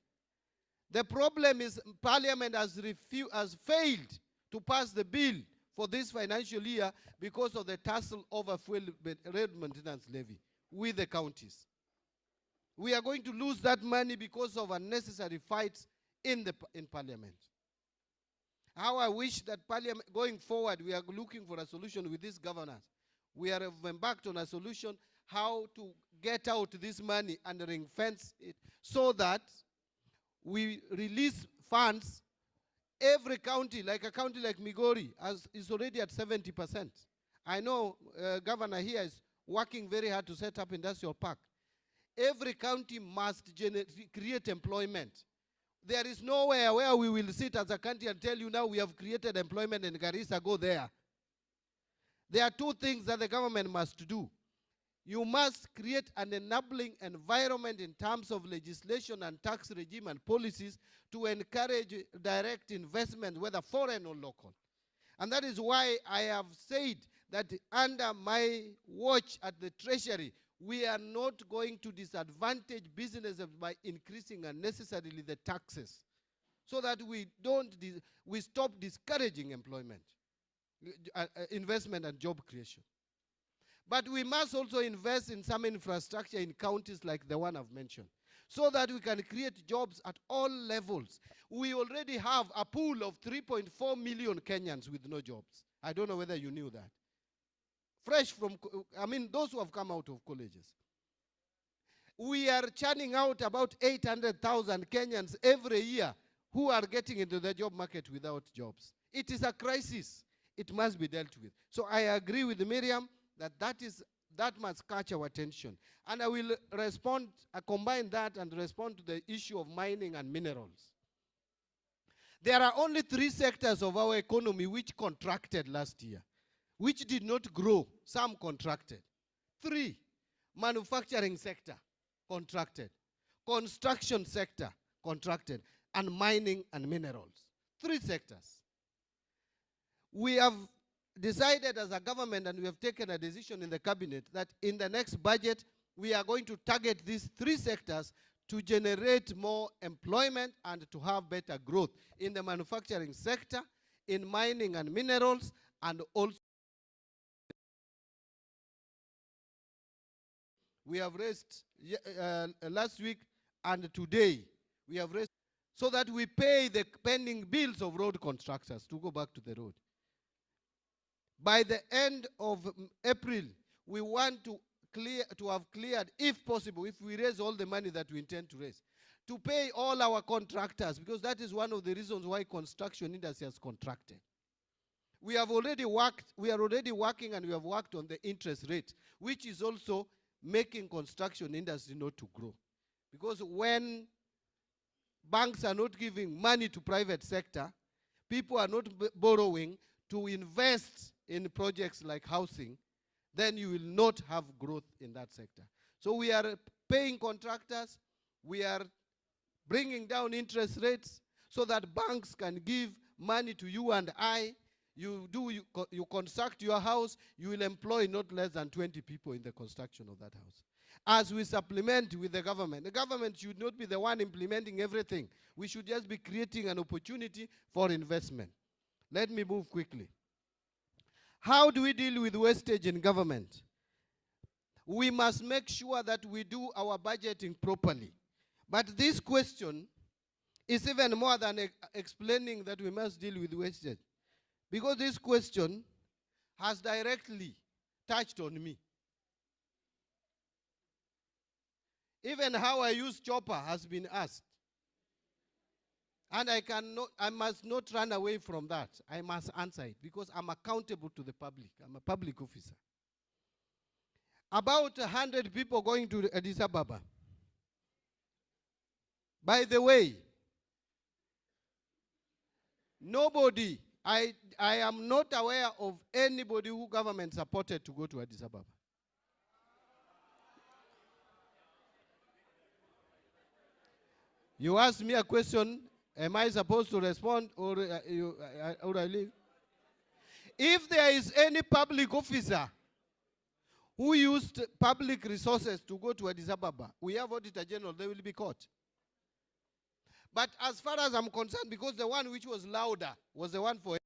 The problem is Parliament has failed to pass the bill for this financial year because of the tussle over fuel road maintenance levy with the counties. We are going to lose that money because of unnecessary fights in Parliament. How I wish that Parliament, going forward, we are looking for a solution with these governors. We have embarked on a solution how to get out this money and ring fence it so that we release funds. Every county, like a county like Migori, is already at 70%. I know governor here is working very hard to set up industrial park. Every county must create employment. There is nowhere where we will sit as a country and tell you now we have created employment in Garissa, go there. There are two things that the government must do. You must create an enabling environment in terms of legislation and tax regime and policies to encourage direct investment, whether foreign or local. And that is why I have said that under my watch at the Treasury, we are not going to disadvantage businesses by increasing unnecessarily the taxes, so that we stop discouraging employment, investment and job creation. But we must also invest in some infrastructure in counties like the one I've mentioned, so that we can create jobs at all levels. We already have a pool of 3.4 million Kenyans with no jobs. I don't know whether you knew that. Fresh from, those who have come out of colleges. We are churning out about 800,000 Kenyans every year who are getting into the job market without jobs. It is a crisis. It must be dealt with. So I agree with Miriam that must catch our attention. And I will respond, combine that and respond to the issue of mining and minerals. There are only 3 sectors of our economy which contracted last year, which did not grow. Some contracted. 3, manufacturing sector, contracted. Construction sector, contracted. And mining and minerals. 3 sectors. We have decided as a government, and we have taken a decision in the cabinet, that in the next budget, we are going to target these 3 sectors to generate more employment and to have better growth in the manufacturing sector, in mining and minerals, and also we have raised last week and today, we have raised so that we pay the pending bills of road contractors to go back to the road. By the end of April, we want to have cleared, if possible, if we raise all the money that we intend to raise, to pay all our contractors, because that is one of the reasons why construction industry has contracted. We are already working, and we have worked on the interest rate, which is also making construction industry not to grow. Because when banks are not giving money to private sector, people are not borrowing to invest in projects like housing, then you will not have growth in that sector. So we are paying contractors, we are bringing down interest rates so that banks can give money to you and I. You construct your house, you will employ not less than 20 people in the construction of that house. as we supplement with the government. The government should not be the one implementing everything. We should just be creating an opportunity for investment. Let me move quickly. How do we deal with wastage in government? We must make sure that we do our budgeting properly. But this question is even more than explaining that we must deal with wastage. Because this question has directly touched on me. Even how I use chopper has been asked. And I must not run away from that. I must answer it because I'm accountable to the public. I'm a public officer. About 100 people going to Addis Ababa. By the way, nobody, I am not aware of anybody who government supported to go to Addis Ababa. You asked me a question, am I supposed to respond or I leave? If there is any public officer who used public resources to go to Addis Ababa, we have Auditor General, they will be caught. But as far as I'm concerned, because the one which was louder was the one for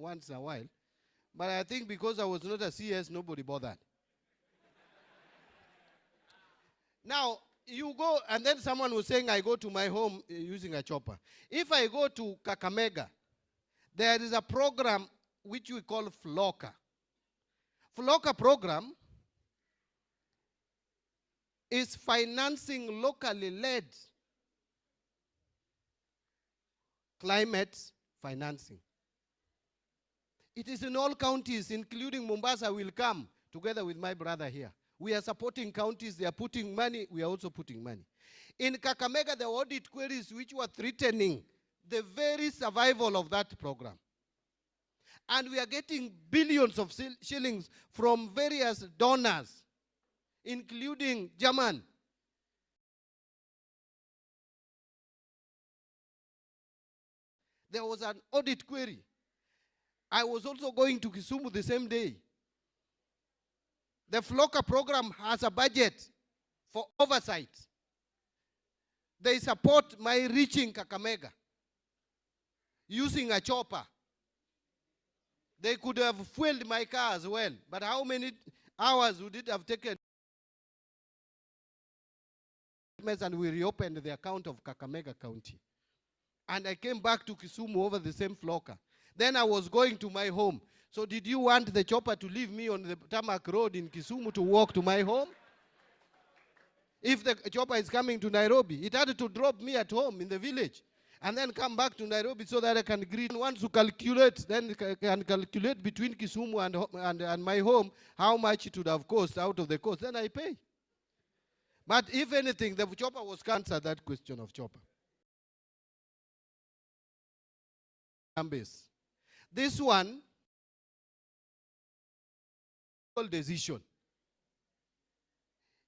once in a while. But I think because I was not a CS, nobody bothered. Now, you go, and then someone was saying, I go to my home using a chopper. If I go to Kakamega, there is a program which we call FLOCA. FLOCA program is financing locally led climate financing. It is in all counties, including Mombasa will come together with my brother here. We are supporting counties, they are putting money, we are also putting money. In Kakamega, the audit queries which were threatening the very survival of that program. And we are getting billions of shillings from various donors, including German. There was an audit query. I was also going to Kisumu the same day. The FLOCA program has a budget for oversight. They support my reaching Kakamega using a chopper. They could have fueled my car as well, but how many hours would it have taken? And we reopened the account of Kakamega County. And I came back to Kisumu over the same FLOCA. Then I was going to my home. So did you want the chopper to leave me on the tarmac road in Kisumu to walk to my home? If the chopper is coming to Nairobi, it had to drop me at home in the village and then come back to Nairobi so that I can greet. Once you calculate, then can calculate between Kisumu and my home how much it would have cost out of the cost, then I pay. But if anything, the chopper was answered that question of chopper. This one, decision.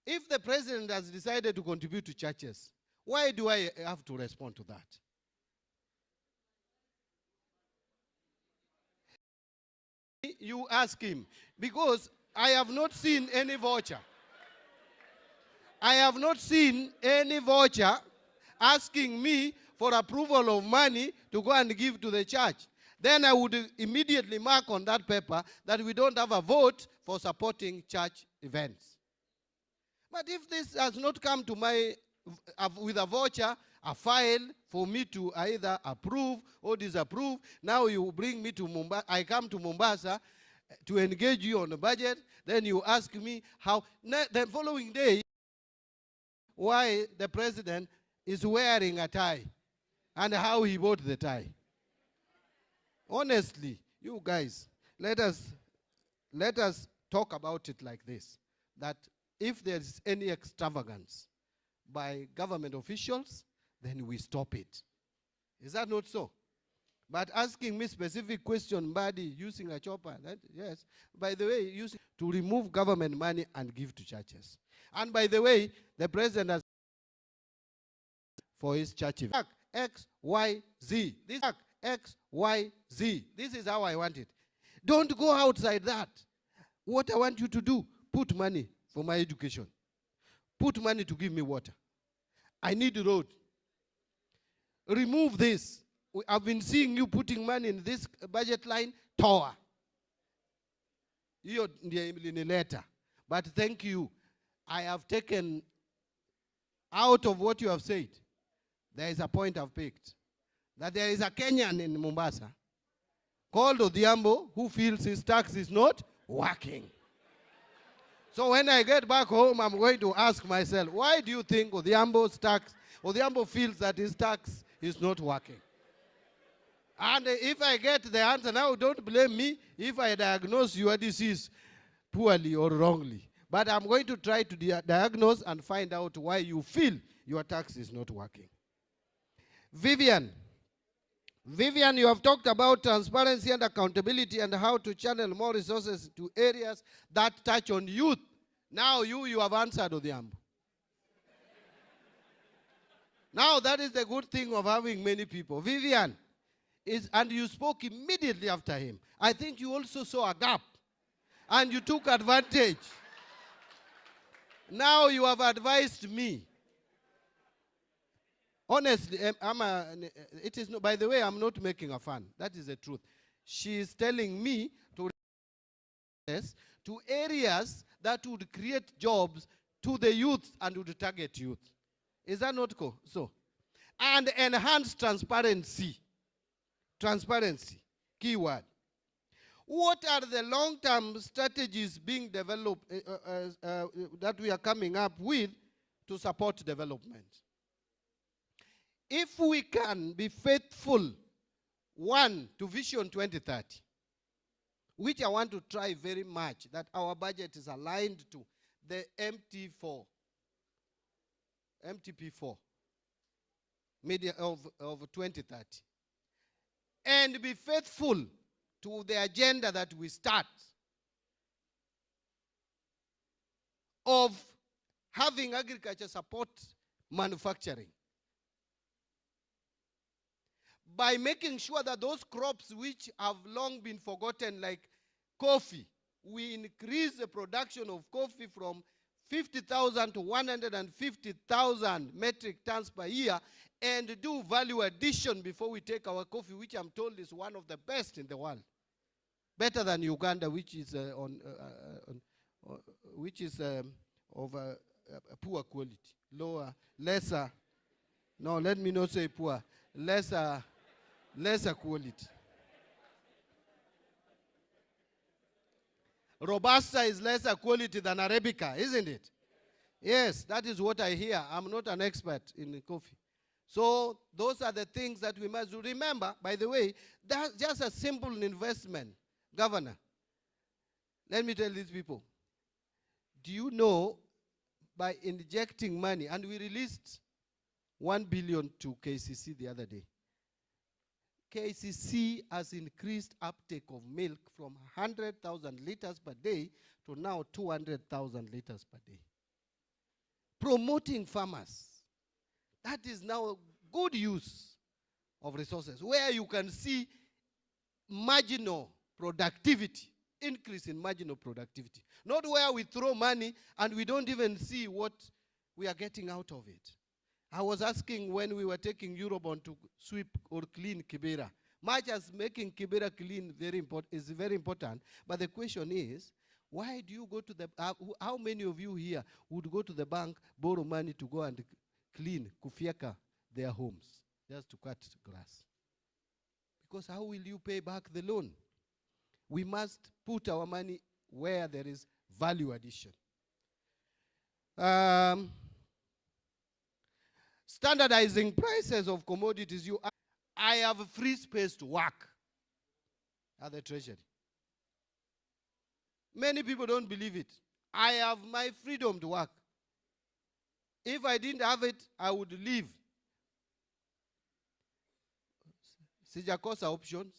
If the president has decided to contribute to churches, why do I have to respond to that? You ask him, because I have not seen any voucher. I have not seen any voucher asking me for approval of money to go and give to the church. Then I would immediately mark on that paper that we don't have a vote for supporting church events. But if this has not come to my, with a voucher, a file for me to either approve or disapprove, now you bring me to Mombasa, I come to Mombasa to engage you on the budget, then you ask me how, the following day, why the president is wearing a tie and how he bought the tie. Honestly, you guys, let us talk about it like this, that if there is any extravagance by government officials, then we stop it. Is that not so? But asking me specific question, Mbadi, using a chopper, that, yes. By the way, using to remove government money and give to churches. And by the way, the president has for his church event. X, Y, Z. This X, Y, Z. This is how I want it. Don't go outside that. What I want you to do, put money for my education. Put money to give me water. I need a road. Remove this. I've been seeing you putting money in this budget line, tower. You're in a letter. But thank you. I have taken out of what you have said. There is a point I've picked. That there is a Kenyan in Mombasa called Odhiambo who feels his tax is not working. So when I get back home, I'm going to ask myself, why do you think Odhiambo feels that his tax is not working? And if I get the answer now, don't blame me if I diagnose your disease poorly or wrongly. But I'm going to try to diagnose and find out why you feel your tax is not working. Vivian, you have talked about transparency and accountability and how to channel more resources to areas that touch on youth. Now you have answered Odhiambo. Now that is the good thing of having many people. Vivian, and you spoke immediately after him. I think you also saw a gap and you took advantage. Now you have advised me. Honestly, by the way, I'm not making a fun. That is the truth. she is telling me to to areas that would create jobs to the youth and would target youth. Is that not so? And enhance transparency. Transparency, keyword. What are the long-term strategies being developed that we are coming up with to support development? If we can be faithful, one, to Vision 2030, which I want to try very much, that our budget is aligned to the MTP4, media of 2030, and be faithful to the agenda that we start of having agriculture support manufacturing, by making sure that those crops which have long been forgotten, like coffee, we increase the production of coffee from 50,000 to 150,000 metric tons per year, and do value addition before we take our coffee, which I'm told is one of the best in the world. Better than Uganda, which is of a poor quality, lesser. No, let me not say poor, lesser quality. Robusta is lesser quality than Arabica, isn't it? Yes, that is what I hear. I'm not an expert in coffee. So those are the things that we must do. Remember, by the way, that's just a simple investment. Governor, let me tell these people, do you know, by injecting money, and we released 1 billion to KCC the other day, KCC has increased uptake of milk from 100,000 liters per day to now 200,000 liters per day. Promoting farmers. That is now good use of resources, where you can see marginal productivity, increase in marginal productivity. Not where we throw money and we don't even see what we are getting out of it. I was asking when we were taking Eurobond to sweep or clean Kibera. Much as making Kibera clean is very important, but the question is, why do you go to the, how many of you here would go to the bank, borrow money to go and clean, kufieka their homes, just to cut grass? Because how will you pay back the loan? We must put our money where there is value addition. Standardizing prices of commodities. I have a free space to work at the Treasury. Many people don't believe it. I have my freedom to work. If I didn't have it, I would leave. Sijakosa options.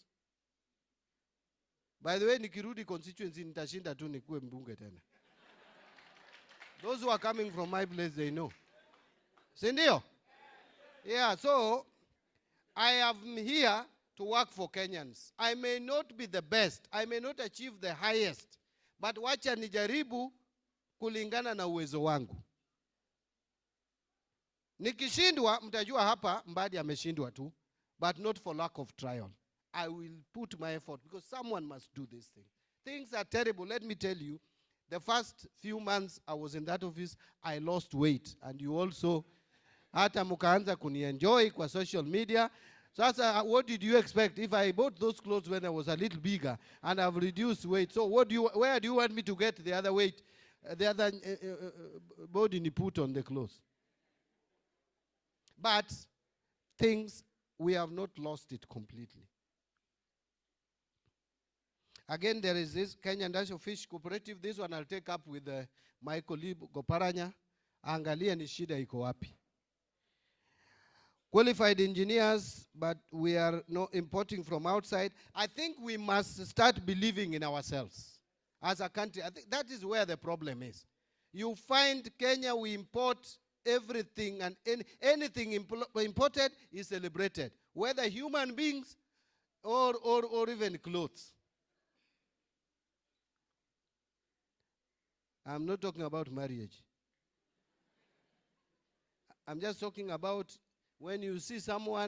By the way, nikirudi constituency nitashinda tu nikuwe mbunge tena. Those who are coming from my place, they know. Sindio? Yeah, so I am here to work for Kenyans. I may not be the best. I may not achieve the highest. But wacha nijaribu kulingana na uwezo wangu. Nikishindwa, mtajua hapa Mbadi ameshindwa tu, but not for lack of trial. I will put my effort because someone must do this thing. Things are terrible. Let me tell you, the first few months I was in that office, I lost weight. And you also, hata mukaanza kuni-enjoy kwa social media. Sasa, what did you expect? If I bought those clothes when I was a little bigger and I've reduced weight, so where do you want me to get the other weight, the other body ni put on the clothes? But things, we have not lost it completely. Again, there is this Kenya National Fish Cooperative. This one I'll take up with my colleague Goparanya. Angalia ni shida iko wapi. Qualified engineers, but we are not importing from outside. I think we must start believing in ourselves as a country. I think that is where the problem is. You find Kenya, we import everything, and anything imported is celebrated, whether human beings or even clothes. I'm not talking about marriage. I'm just talking about when you see someone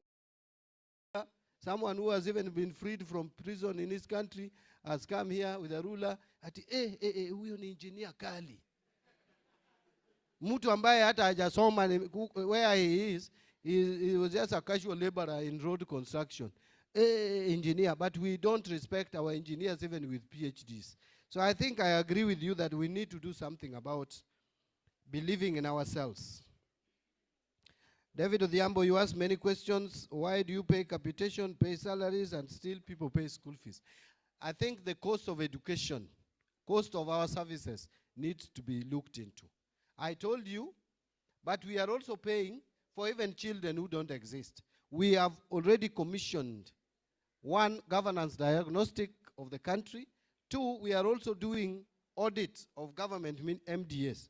Someone who has even been freed from prison in his country has come here with a ruler. Ati, huyo ni engineer kali. Mtu ambaye hata hajasoma where he is, he was just a casual laborer in road construction. Engineer, but we don't respect our engineers even with PhDs. So I think I agree with you that we need to do something about believing in ourselves. David Odhiambo, you asked many questions. Why do you pay capitation, pay salaries, and still people pay school fees? I think the cost of education, cost of our services needs to be looked into. I told you, but we are also paying for even children who don't exist. We have already commissioned one, governance diagnostic of the country. Two, we are also doing audit of government MDS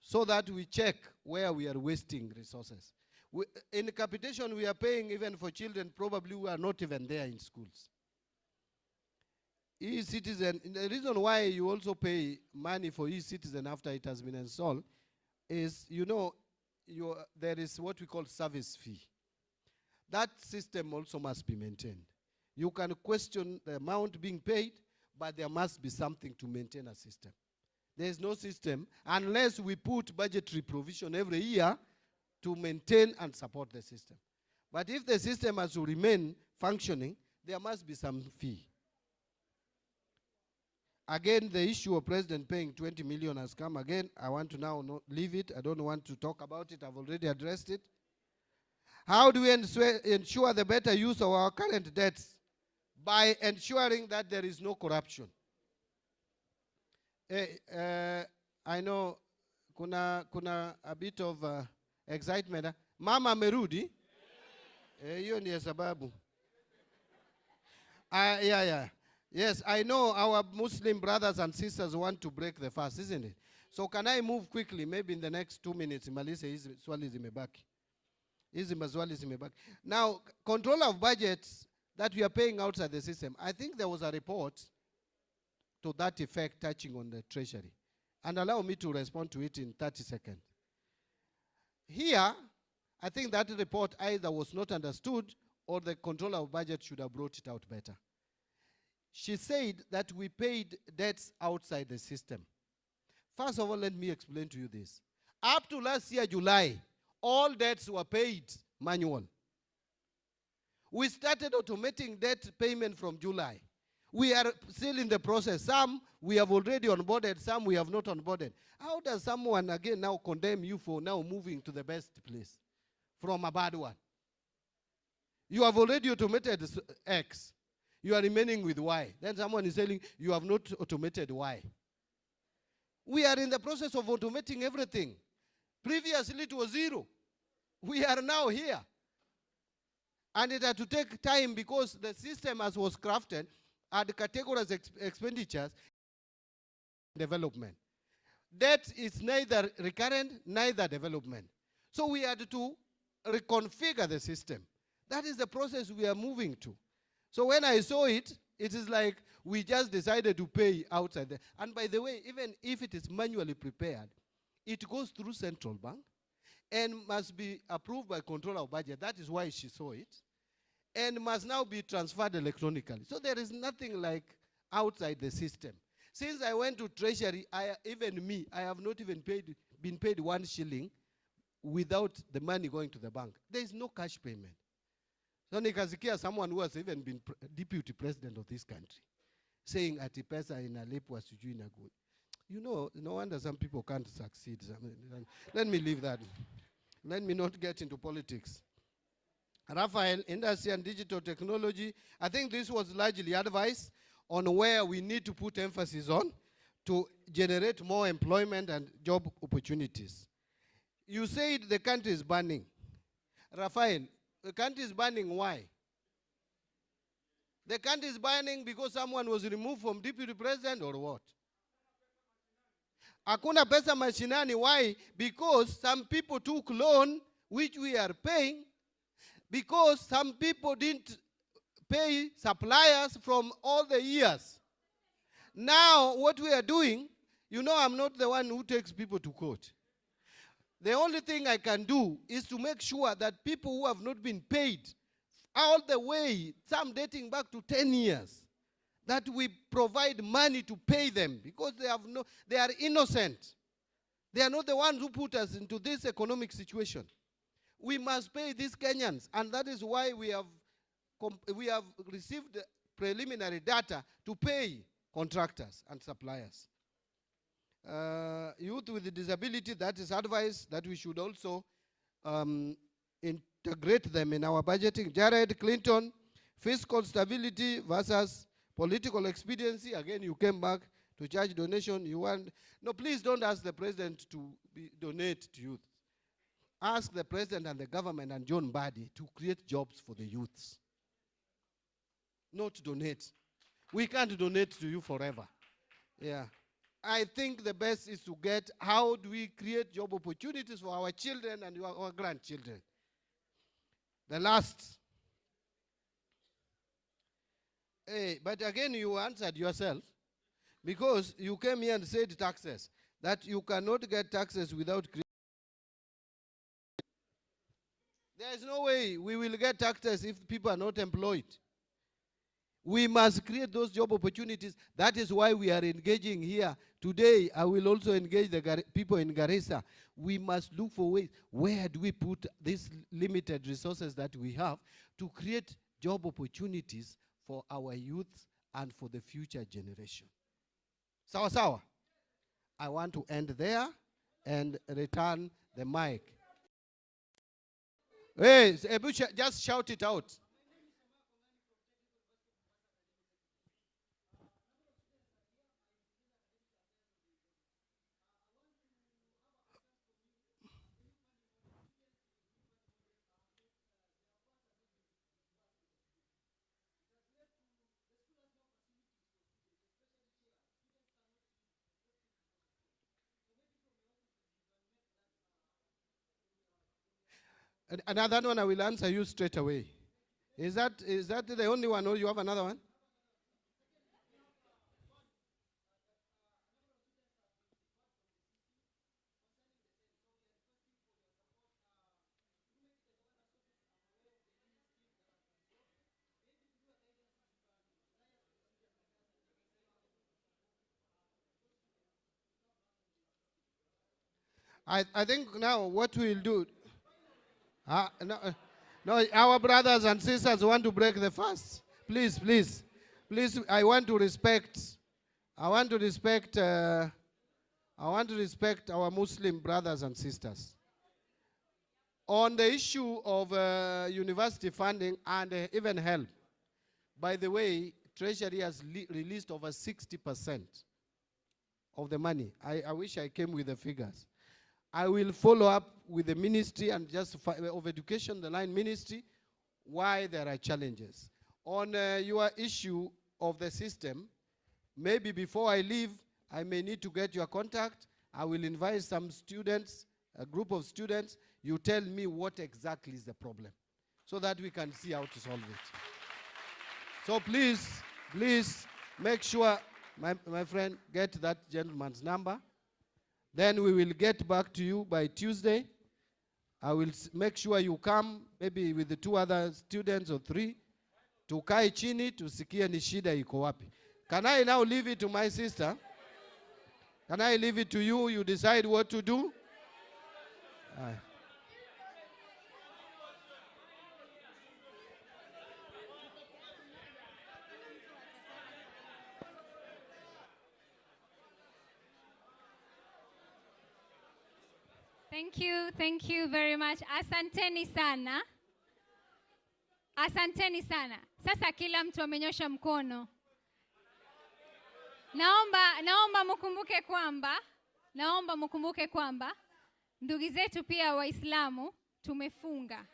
so that we check where we are wasting resources. In capitation, we are paying even for children probably who are not even there in schools. E-citizen, the reason why you also pay money for e-citizen after it has been installed is, you know, there is what we call service fee. That system also must be maintained. You can question the amount being paid, but there must be something to maintain a system. There is no system unless we put budgetary provision every year to maintain and support the system. But if the system has to remain functioning, there must be some fee. Again, the issue of President paying 20 million has come again. I want to now leave it. I don't want to talk about it. I've already addressed it. How do we ensure the better use of our current debts? By ensuring that there is no corruption. I know kuna a bit of excitement. Mama merudi? Hiyo ndiyo sababu. Yeah. Yes, I know our Muslim brothers and sisters want to break the fast, isn't it? So can I move quickly, maybe in the next 2 minutes, Malise hizi swali zimebaki. Hizi maswali zimebaki. Now, control of budgets that we are paying outside the system. I think there was a report to that effect touching on the treasury. And allow me to respond to it in 30 seconds. Here, I think that report either was not understood or the controller of budget should have brought it out better. She said that we paid debts outside the system. First of all, let me explain to you this. Up to last year, July, all debts were paid manual. We started automating debt payment from July. We are still in the process. Some we have already onboarded, some we have not onboarded. How does someone again now condemn you for now moving to the best place from a bad one? You have already automated X. You are remaining with Y. Then someone is saying you have not automated Y. We are in the process of automating everything. Previously it was 0. We are now here. And it had to take time because the system as was crafted had categorized expenditures development. Debt is neither recurrent, neither development. So we had to reconfigure the system. That is the process we are moving to. So when I saw it, it is like we just decided to pay outside there. And by the way, even if it is manually prepared, it goes through central bank and must be approved by controller of budget. That is why she saw it. And must now be transferred electronically. So there is nothing like outside the system. Since I went to Treasury, even me, I have not even been paid 1 shilling without the money going to the bank. There is no cash payment. So nikasikia someone who has even been deputy president of this country saying ati pesa inalipwa sijui na good. You know, no wonder some people can't succeed. Let me leave that. Let me not get into politics. Raphael, industry and digital technology. I think this was largely advice on where we need to put emphasis on to generate more employment and job opportunities. You said the country is burning. Raphael, the country is burning, why? The country is burning because someone was removed from deputy president or what? Hakuna pesa mashinani, why? Because some people took loan, which we are paying, because some people didn't pay suppliers from all the years. Now, what we are doing, you know I'm not the one who takes people to court. The only thing I can do is to make sure that people who have not been paid all the way, some dating back to 10 years, that we provide money to pay them because they are innocent. They are not the ones who put us into this economic situation. We must pay these Kenyans, and that is why we have received preliminary data to pay contractors and suppliers. Youth with disability, that is advice that we should also integrate them in our budgeting. Jared Clinton, fiscal stability versus political expediency. Again, you came back to charge donation. You want, no, please don't ask the president to donate to youth. Ask the president and the government and John Mbadi to create jobs for the youths. Not donate. We can't donate to you forever. Yeah. I think the best is to get, how do we create job opportunities for our children and our grandchildren? The last. Hey, but again, you answered yourself, because you came here and said taxes, that you cannot get taxes without creating. There is no way we will get taxes if people are not employed. We must create those job opportunities. That is why we are engaging here. Today, I will also engage the people in Garissa. We must look for ways, where do we put these limited resources that we have to create job opportunities for our youth and for the future generation. Sawa sawa. I want to end there and return the mic. Hey, just shout it out. Another one I will answer you straight away. Is that the only one, or you have another one? I think now what we'll do, no, our brothers and sisters want to break the fast. Please, please, please, I want to respect our Muslim brothers and sisters. On the issue of university funding and even help, by the way, Treasury has released over 60% of the money. I wish I came with the figures. I will follow up with the ministry and just of education, the line ministry, why there are challenges. On your issue of the system, maybe before I leave, I may need to get your contact. I will invite some students, a group of students. You tell me what exactly is the problem so that we can see how to solve it. So please, please make sure, my friend, get that gentleman's number. Then we will get back to you by Tuesday. I will make sure you come, maybe with the 2 other students or 3, tukae chini tusikie ni shida iko wapi. Can I now leave it to my sister? Can I leave it to you? You decide what to do? Thank you very much. Asanteni sana. Asanteni sana. Sasa kila mtu amenyosha mkono. Naomba mkumbuke kwamba ndugu zetu pia Waislamu tumefunga.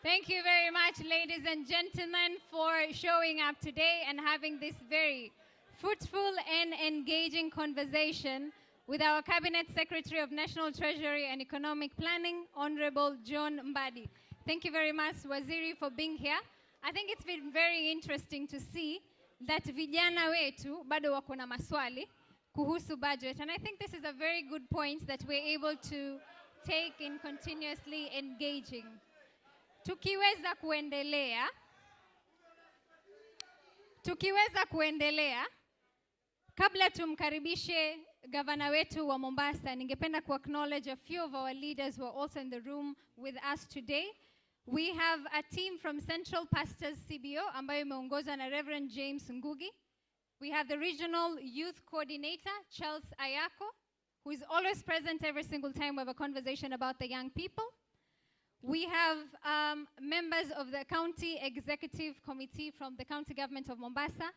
Thank you very much, ladies and gentlemen, for showing up today and having this very fruitful and engaging conversation with our Cabinet Secretary of National Treasury and Economic Planning, Honorable John Mbadi. Thank you very much, Waziri, for being here. I think it's been very interesting to see that vijana wetu bado wako na maswali kuhusu budget, and I think this is a very good point that we're able to take in continuously engaging. Tukiweza kuendelea, kabla tumkaribishe gavana wetu wa Mombasa, ningependa acknowledge a few of our leaders who are also in the room with us today. We have a team from Central Pastors CBO, ambayo imeongozwa na Reverend James Ngugi. We have the Regional Youth Coordinator, Charles Ayako, who is always present every single time we have a conversation about the young people. We have members of the County Executive Committee from the County Government of Mombasa.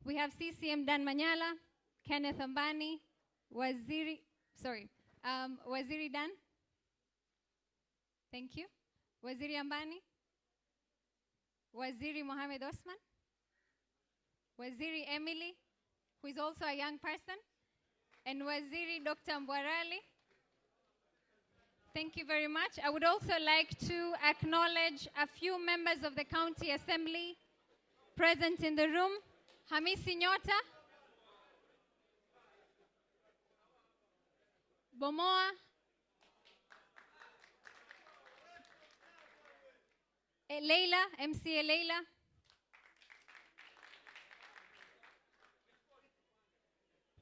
We have CCM Dan Manyala, Kenneth Ambani, Waziri Dan. Thank you. Waziri Ambani, Waziri Mohamed Osman, Waziri Emily, who is also a young person, and Waziri Dr. Mbwarali. Thank you very much. I would also like to acknowledge a few members of the County Assembly present in the room. Hamisi Nyota, Bomoa, Leila, MCA Leila,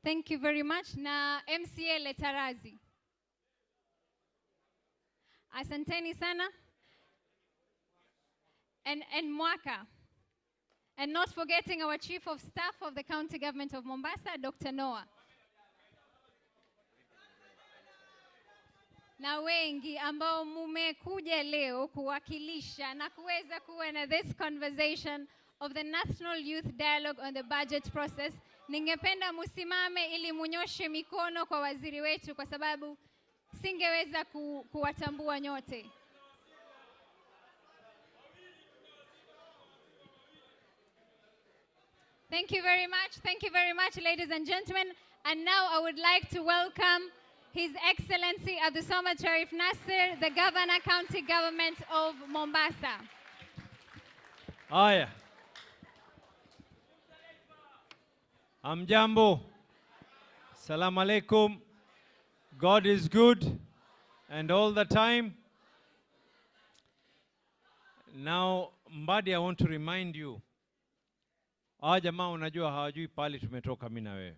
thank you very much, na MCA Letarazi. Asanteni sana. And Mwaka. And not forgetting our Chief of Staff of the County Government of Mombasa, Dr. Noah. Na wengi ambao mumekuja leo kuwakilisha na kuweza kuwa na this conversation of the National Youth Dialogue on the budget process. Ningependa musimame ili munyoshe mikono kwa waziri wetu kwa sababu singeweza kuwatambua nyote. Thank you very much. Thank you very much, ladies and gentlemen. And now I would like to welcome His Excellency Abdulsamad Sharif Nasser, the Governor, County Government of Mombasa. Haya. Amjambo. Salam alaikum. God is good and all the time. Now, Mbadi, I want to remind you, hawa jamaa unajua hawajui pali tumetoka mimi na wewe.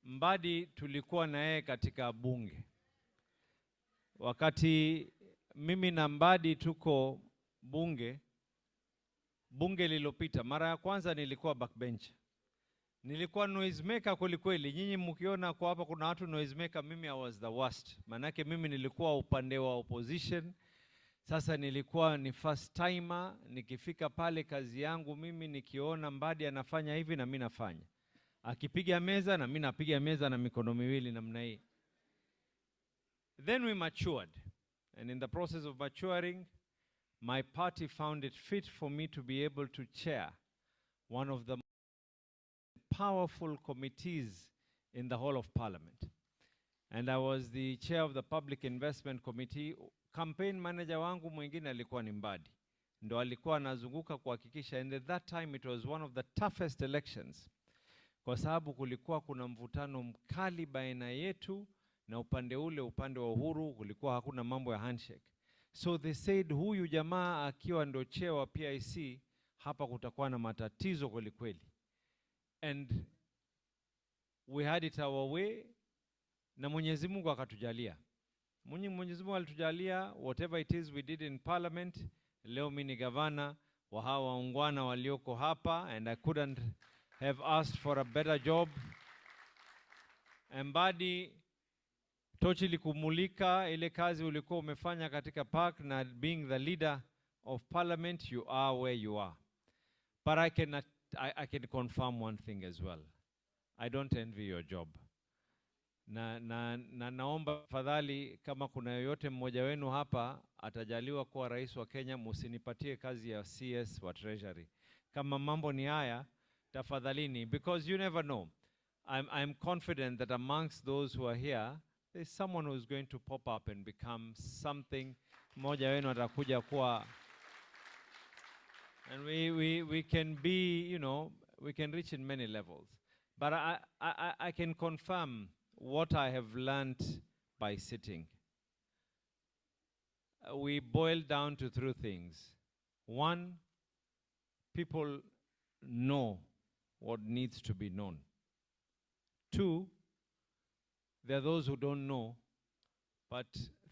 Mbadi tulikuwa na yeye katika bunge. Wakati mimi na Mbadi tuko bunge lililopita, mara ya kwanza nilikuwa backbench. Nilikuwa noisemaker kweli. Nyinyi mkiona kwa hapa kuna watu noisemaker, mimi I was the worst. Manake mimi nilikuwa upande wa opposition. Sasa nilikuwa ni first timer, nikifika pale kazi yangu mimi nikiona Mbadi anafanya hivi na mimi nafanya. Akipiga meza na mimi napiga meza na mikono miwili namna hii. Then we matured. And in the process of maturing, my party found it fit for me to be able to chair one of the powerful committees in the whole of Parliament. And I was the chair of the Public Investment Committee. Campaign manager wangu mwingine alikuwa ni Mbadi. Ndo alikuwa anazunguka kuhakikisha, and at that time it was one of the toughest elections. Kwa sababu kulikuwa kuna mvutano mkali baina yetu na upande wa Uhuru, kulikuwa hakuna mambo ya handshake. So they said huyu jamaa akiwa ndo chair wa PIC, hapa kutakuwa na matatizo kweli. And we had it our way, na Mwenyezi Mungu akatujalia. Mwenyezi Mungu alitujalia, whatever it is we did in Parliament. Leo mimi ni gavana wa hawa waungwana walioko hapa, and I couldn't have asked for a better job. Mbadi, tochi likumulika ile kazi ulikuwa umefanya katika park, na being the leader of Parliament, you are where you are. But I can confirm one thing as well. I don't envy your job. Naomba fadhali, kama kuna yoyote mmoja wenu hapa atajaliwa kuwa rais wa Kenya, musinipatie kazi ya CS wa Treasury. Kama mambo ni haya, tafadhalini, because you never know. I'm confident that amongst those who are here, there's someone who's going to pop up and become something. Mmoja wenu atakuja kuwa, and we can be, you know, we can reach in many levels. But I can confirm what I have learned by sitting. We boil down to three things. One, people know what needs to be known. Two, there are those who don't know. But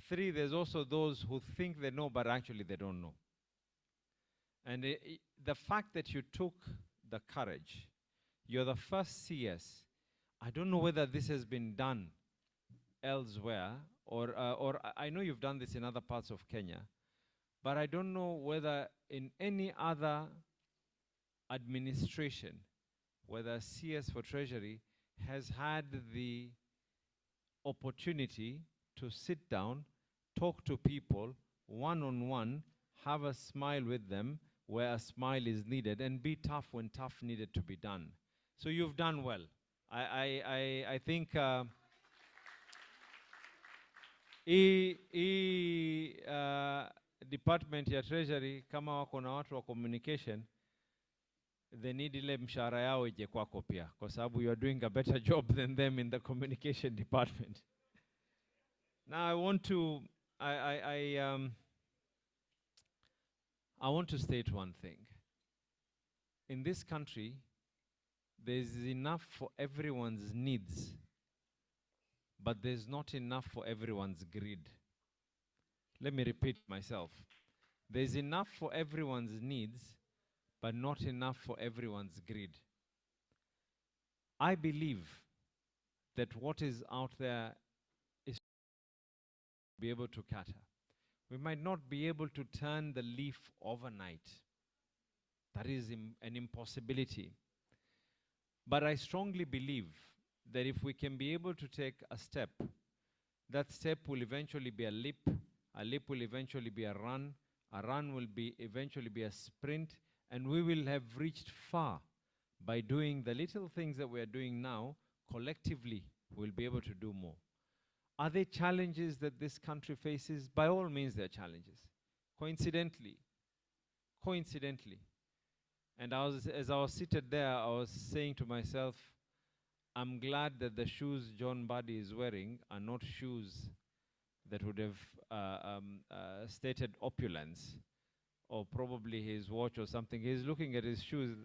three, there's also those who think they know, but actually they don't know. And the fact that you took the courage, you're the first CS. I don't know whether this has been done elsewhere, or I know you've done this in other parts of Kenya, but I don't know whether in any other administration, whether CS for Treasury has had the opportunity to sit down, talk to people one-on-one, have a smile with them where a smile is needed, and be tough when tough needed to be done. So you've done well. I think department ya Treasury, kama wako na watu wa communication, they need ile mshahara yao ije kwako pia, kwa sababu you are doing a better job than them in the communication department. Now I want to state one thing. In this country, there's enough for everyone's needs, but there's not enough for everyone's greed. Let me repeat myself. There's enough for everyone's needs, but not enough for everyone's greed. I believe that what is out there is to be able to cater. We might not be able to turn the leaf overnight. That is an impossibility. But I strongly believe that if we can be able to take a step, that step will eventually be a leap will eventually be a run will eventually be a sprint, and we will have reached far by doing the little things that we are doing now. Collectively, we'll be able to do more. Are there challenges that this country faces? By all means, there are challenges. Coincidentally, and as I was seated there, I was saying to myself, I'm glad that the shoes John Buddy is wearing are not shoes that would have stated opulence, or probably his watch or something. He's looking at his shoes.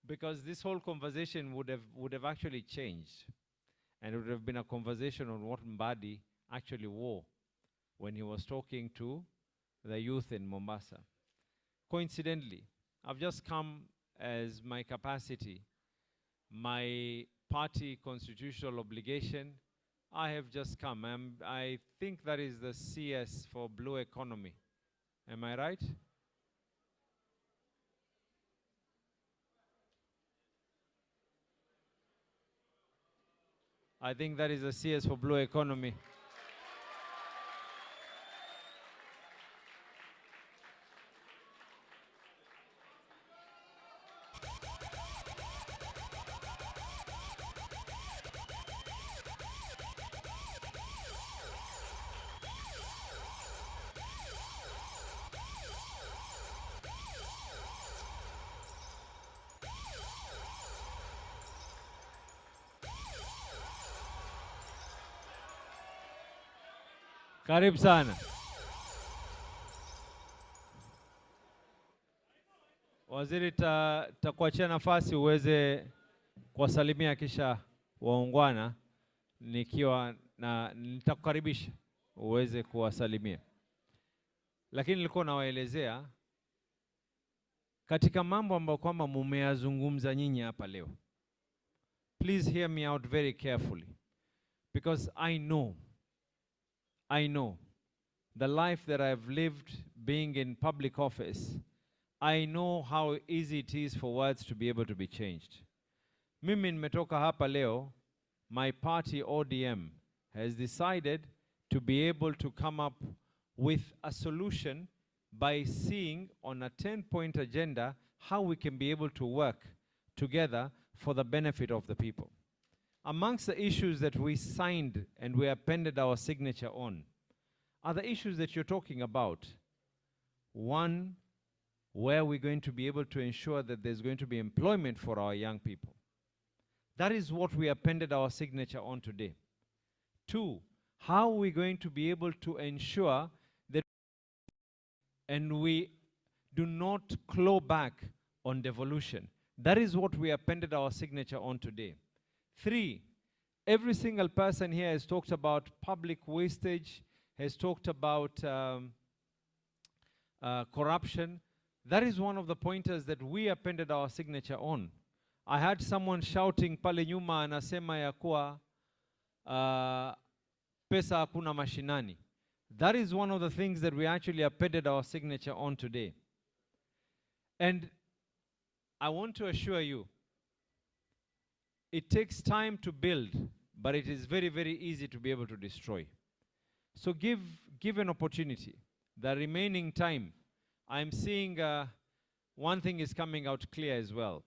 Because this whole conversation would have actually changed, and it would have been a conversation on what Mbadi actually wore when he was talking to the youth in Mombasa. Coincidentally, I've just come as my capacity, my party constitutional obligation. I have just come. I think that is the CS for Blue Economy. Am I right? I think that is the CS for Blue Economy. Karibu sana. Waziri, takuachia nafasi uweze kuwasalimia kisha waungwana, nitakukaribisha uweze kuwasalimia. Lakini nilikuwa nawaelezea katika mambo ambayo kwamba mumeyazungumza nyinyi hapa leo. Please hear me out very carefully, because I know the life that I've lived being in public office. I know how easy it is for words to be able to be changed. Mimi nimetoka hapa leo, my party ODM has decided to be able to come up with a solution by seeing on a 10-point agenda how we can be able to work together for the benefit of the people. Amongst the issues that we signed and we appended our signature on are the issues that you're talking about. One, where we're going to be able to ensure that there's going to be employment for our young people. That is what we appended our signature on today. 2, how are we going to be able to ensure that and we do not claw back on devolution? That is what we appended our signature on today. 3, every single person here has talked about public wastage, has talked about corruption. That is one of the pointers that we appended our signature on. I had someone shouting pale nyuma anasema ya kuwa pesa hakuna mashinani. That is one of the things that we actually appended our signature on today. And I want to assure you, it takes time to build, but it is very, very easy to be able to destroy. So give an opportunity. The remaining time, I'm seeing one thing is coming out clear as well.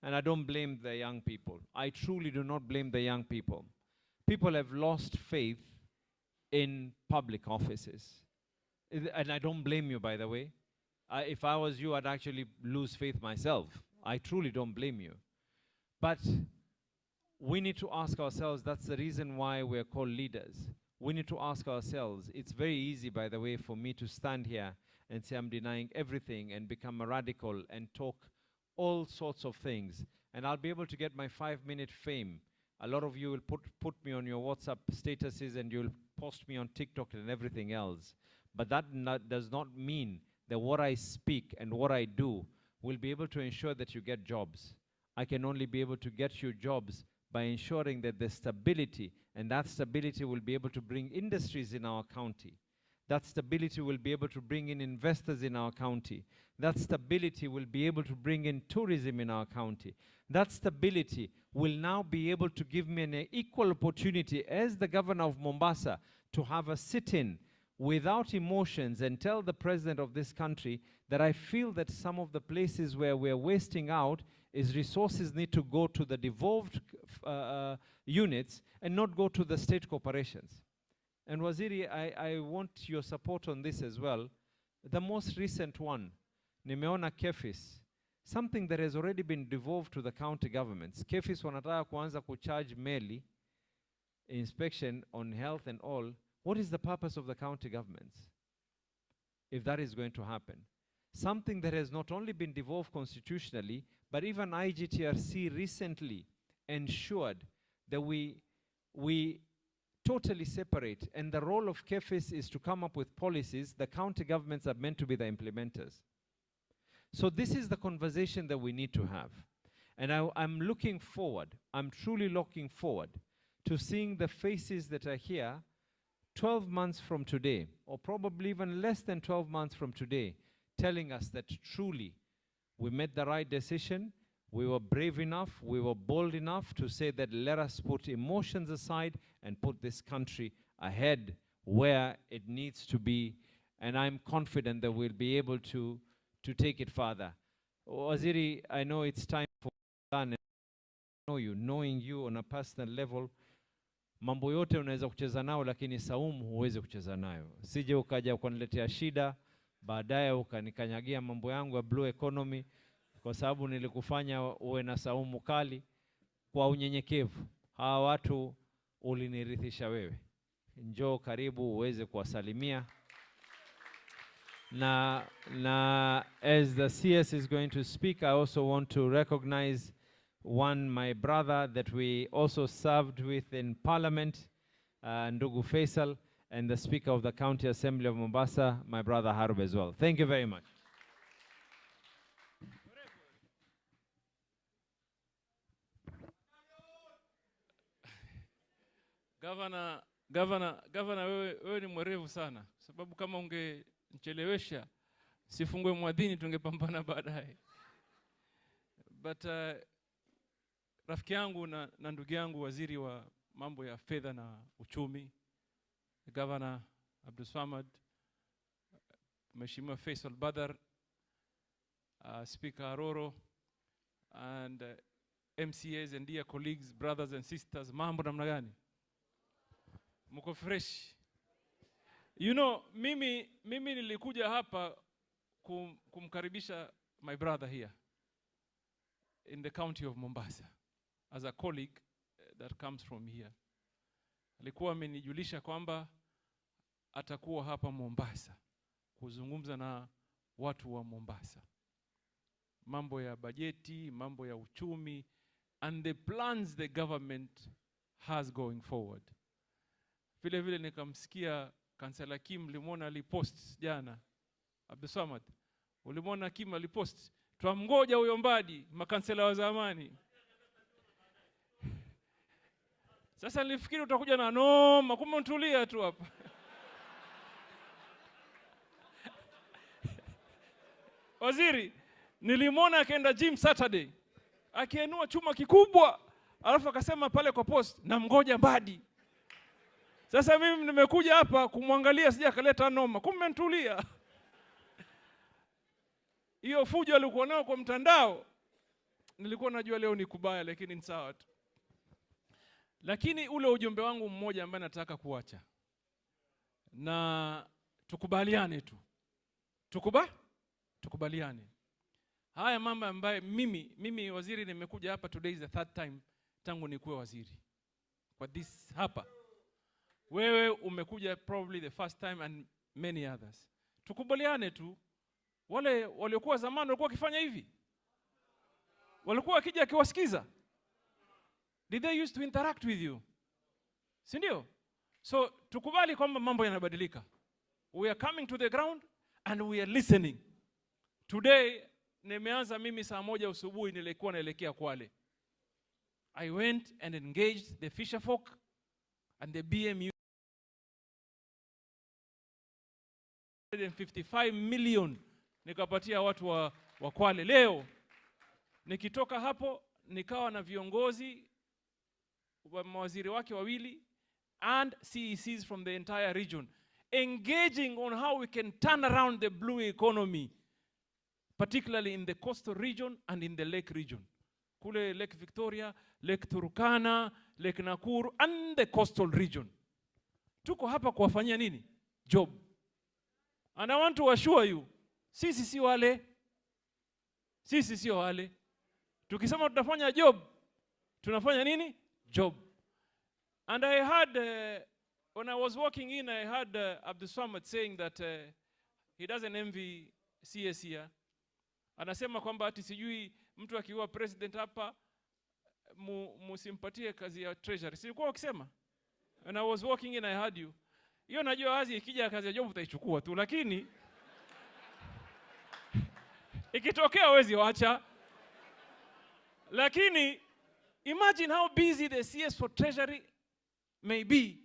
And I don't blame the young people. I truly do not blame the young people. People have lost faith in public offices. And I don't blame you, by the way. If I was you, I'd actually lose faith myself. I truly don't blame you. But we need to ask ourselves, that's the reason why we're called leaders. We need to ask ourselves, it's very easy, by the way, for me to stand here and say I'm denying everything and become a radical and talk all sorts of things. And I'll be able to get my 5-minute fame. A lot of you will put me on your WhatsApp statuses and you'll post me on TikTok and everything else. But that does not mean that what I speak and what I do will be able to ensure that you get jobs. I can only be able to get you jobs by ensuring that there's stability, and that stability will be able to bring industries in our county. That stability will be able to bring in investors in our county. That stability will be able to bring in tourism in our county. That stability will now be able to give me an equal opportunity as the governor of Mombasa to have a sit-in without emotions and tell the president of this country that I feel that some of the places where we're wasting out is resources need to go to the devolved units and not go to the state corporations. And Waziri, I want your support on this as well. The most recent one, nimeona KEFIS, something that has already been devolved to the county governments. KEFIS wanataka kuanza kucharge meli inspection on health and all. What is the purpose of the county governments if that is going to happen? Something that has not only been devolved constitutionally, but even IGTRC recently ensured that we totally separate, and the role of KEFIS is to come up with policies. The county governments are meant to be the implementers. So this is the conversation that we need to have. And I'm looking forward, I'm truly looking forward to seeing the faces that are here 12 months from today, or probably even less than 12 months from today, telling us that truly we made the right decision, we were brave enough, we were bold enough to say that let us put emotions aside and put this country ahead where it needs to be. And I'm confident that we'll be able to take it further. Waziri, I know it's time for and knowing you on a personal level, mambo yote unaweza kucheza nao, lakini saumu huwezi kucheza nayo. Sije ukaja ukaniletea shida, baadaye ukanikanyagia mambo yangu ya blue economy, kwa sababu nilikufanya uwe na saumu kali. Kwa unyenyekevu, hawa watu ulinirithisha wewe. Njoo karibu uweze kuwasalimia. Na as the CS is going to speak, I also want to recognize my brother that we also served with in Parliament, Ndugu Faisal, and the Speaker of the County Assembly of Mombasa, my brother Harub as well. Thank you very much. Governor, wewe ni mwerevu sana, sababu kama ungechelewesha sifungue mwadhini tungepambana baadaye. But rafiki yangu na ndugu yangu waziri wa mambo ya fedha na uchumi, Governor Abdul Swamad, Mheshimiwa Faisal Badar, Speaker Aroro, and MCAs and dear colleagues, brothers and sisters, mambo namna gani? Mko fresh? You know, mimi nilikuja hapa kumkaribisha my brother here in the county of Mombasa. as a colleague that comes from here. Alikuwa amenijulisha kwamba atakuwa hapa Mombasa kuzungumza na watu wa Mombasa. Mambo ya bajeti, mambo ya uchumi, and the plans the government has going forward. Vile vile nikamsikia Kansela Kim, ulimwona alipost jana. Abdusamad, ulimwona Kim alipost. Twamngoja huyo Mbadi, makansela wa zamani. Sasa nilifikiri utakuja na noma, kumbe untulia tu hapa. Waziri, nilimwona akaenda gym Saturday, akiinua chuma kikubwa, alafu akasema pale kwa post, namngoja Mbadi. Sasa mimi nimekuja hapa kumwangalia, sija kaleta noma, kumbe ntulia. Hiyo fujo alikuwa nao kwa mtandao, nilikuwa najua leo ni kubaya, lakini ni sawa tu. Lakini ule ujumbe wangu mmoja ambaye nataka kuacha, na tukubaliane tu, tukubaliane. Haya mambo ambaye mimi waziri, nimekuja hapa, today is the third time tangu nikuwe waziri kwa this hapa. Wewe umekuja probably the first time and many others. Tukubaliane tu, wale waliokuwa zamani walikuwa wakifanya hivi, walikuwa wakija akiwasikiza. Did they used to interact with you? Si ndio? So tukubali kwamba mambo yanabadilika. We are coming to the ground and we are listening. Today nimeanza mimi saa 1 asubuhi, nilikuwa naelekea Kwale. I went and engaged the fisher folk and the BMU. 155 million nikapatia watu wa Kwale. Leo nikitoka hapo nikawa na viongozi wa mawaziri wake wawili and CECs from the entire region engaging on how we can turn around the blue economy, particularly in the coastal region and in the lake region. Kule Lake Victoria, Lake Turkana, Lake Nakuru and the coastal region. Tuko hapa kuwafanyia nini? Job. And I want to assure you, sisi si wale. Sisi si wale. Tukisema tutafanya job, tunafanya nini? Job. And I heard, when I was walking in, I heard Abdusamad saying that he doesn't envy CS here. Anasema kwamba ati sijui mtu akiwa president hapa musimpatie kazi ya treasury. Silikuwa ukisema? When I was walking in, I heard you. Hiyo najua hazi ikija kazi ya job utaichukua tu, lakini ikitokea wezi wacha. Lakini imagine how busy the CS for treasury may be,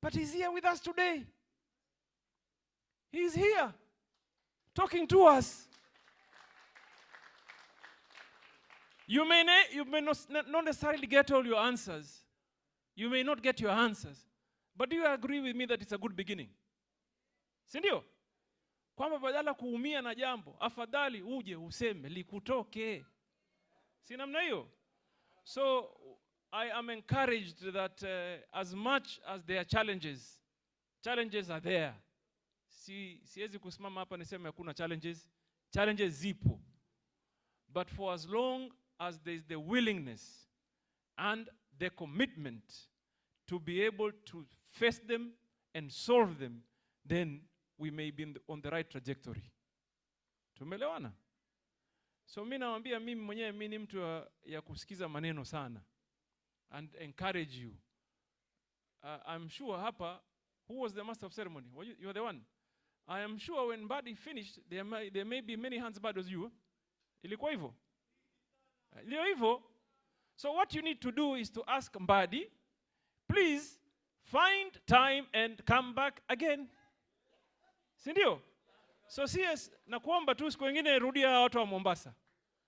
but he's here with us today. He's here talking to us. You may not necessarily get all your answers. You may not get your answers. But do you agree with me that it's a good beginning? Sindio? Kwamba badala kuumia na jambo, afadhali uje useme likutoke. Si namna hiyo? So I am encouraged that as much as there are challenges are there. Siwezi kusimama hapa niseme hakuna challenges. Challenges zipo. But for as long as there is the willingness and the commitment to be able to face them and solve them, then we may be on the right trajectory. Tumeelewana? So mimi nawaambia, mimi mwenyewe mimi ni mtu ya kusikiza maneno sana and encourage you. I'm sure hapa, who was the master of ceremony? You are the one. I am sure when Mbadi finished, there may be many hands bad as you. Ilikuwa hivyo? Ilio hivyo? So what you need to do is to ask Mbadi, please find time and come back again. Sindio? So CS, nakuomba tu siku nyingine rudia watu wa Mombasa.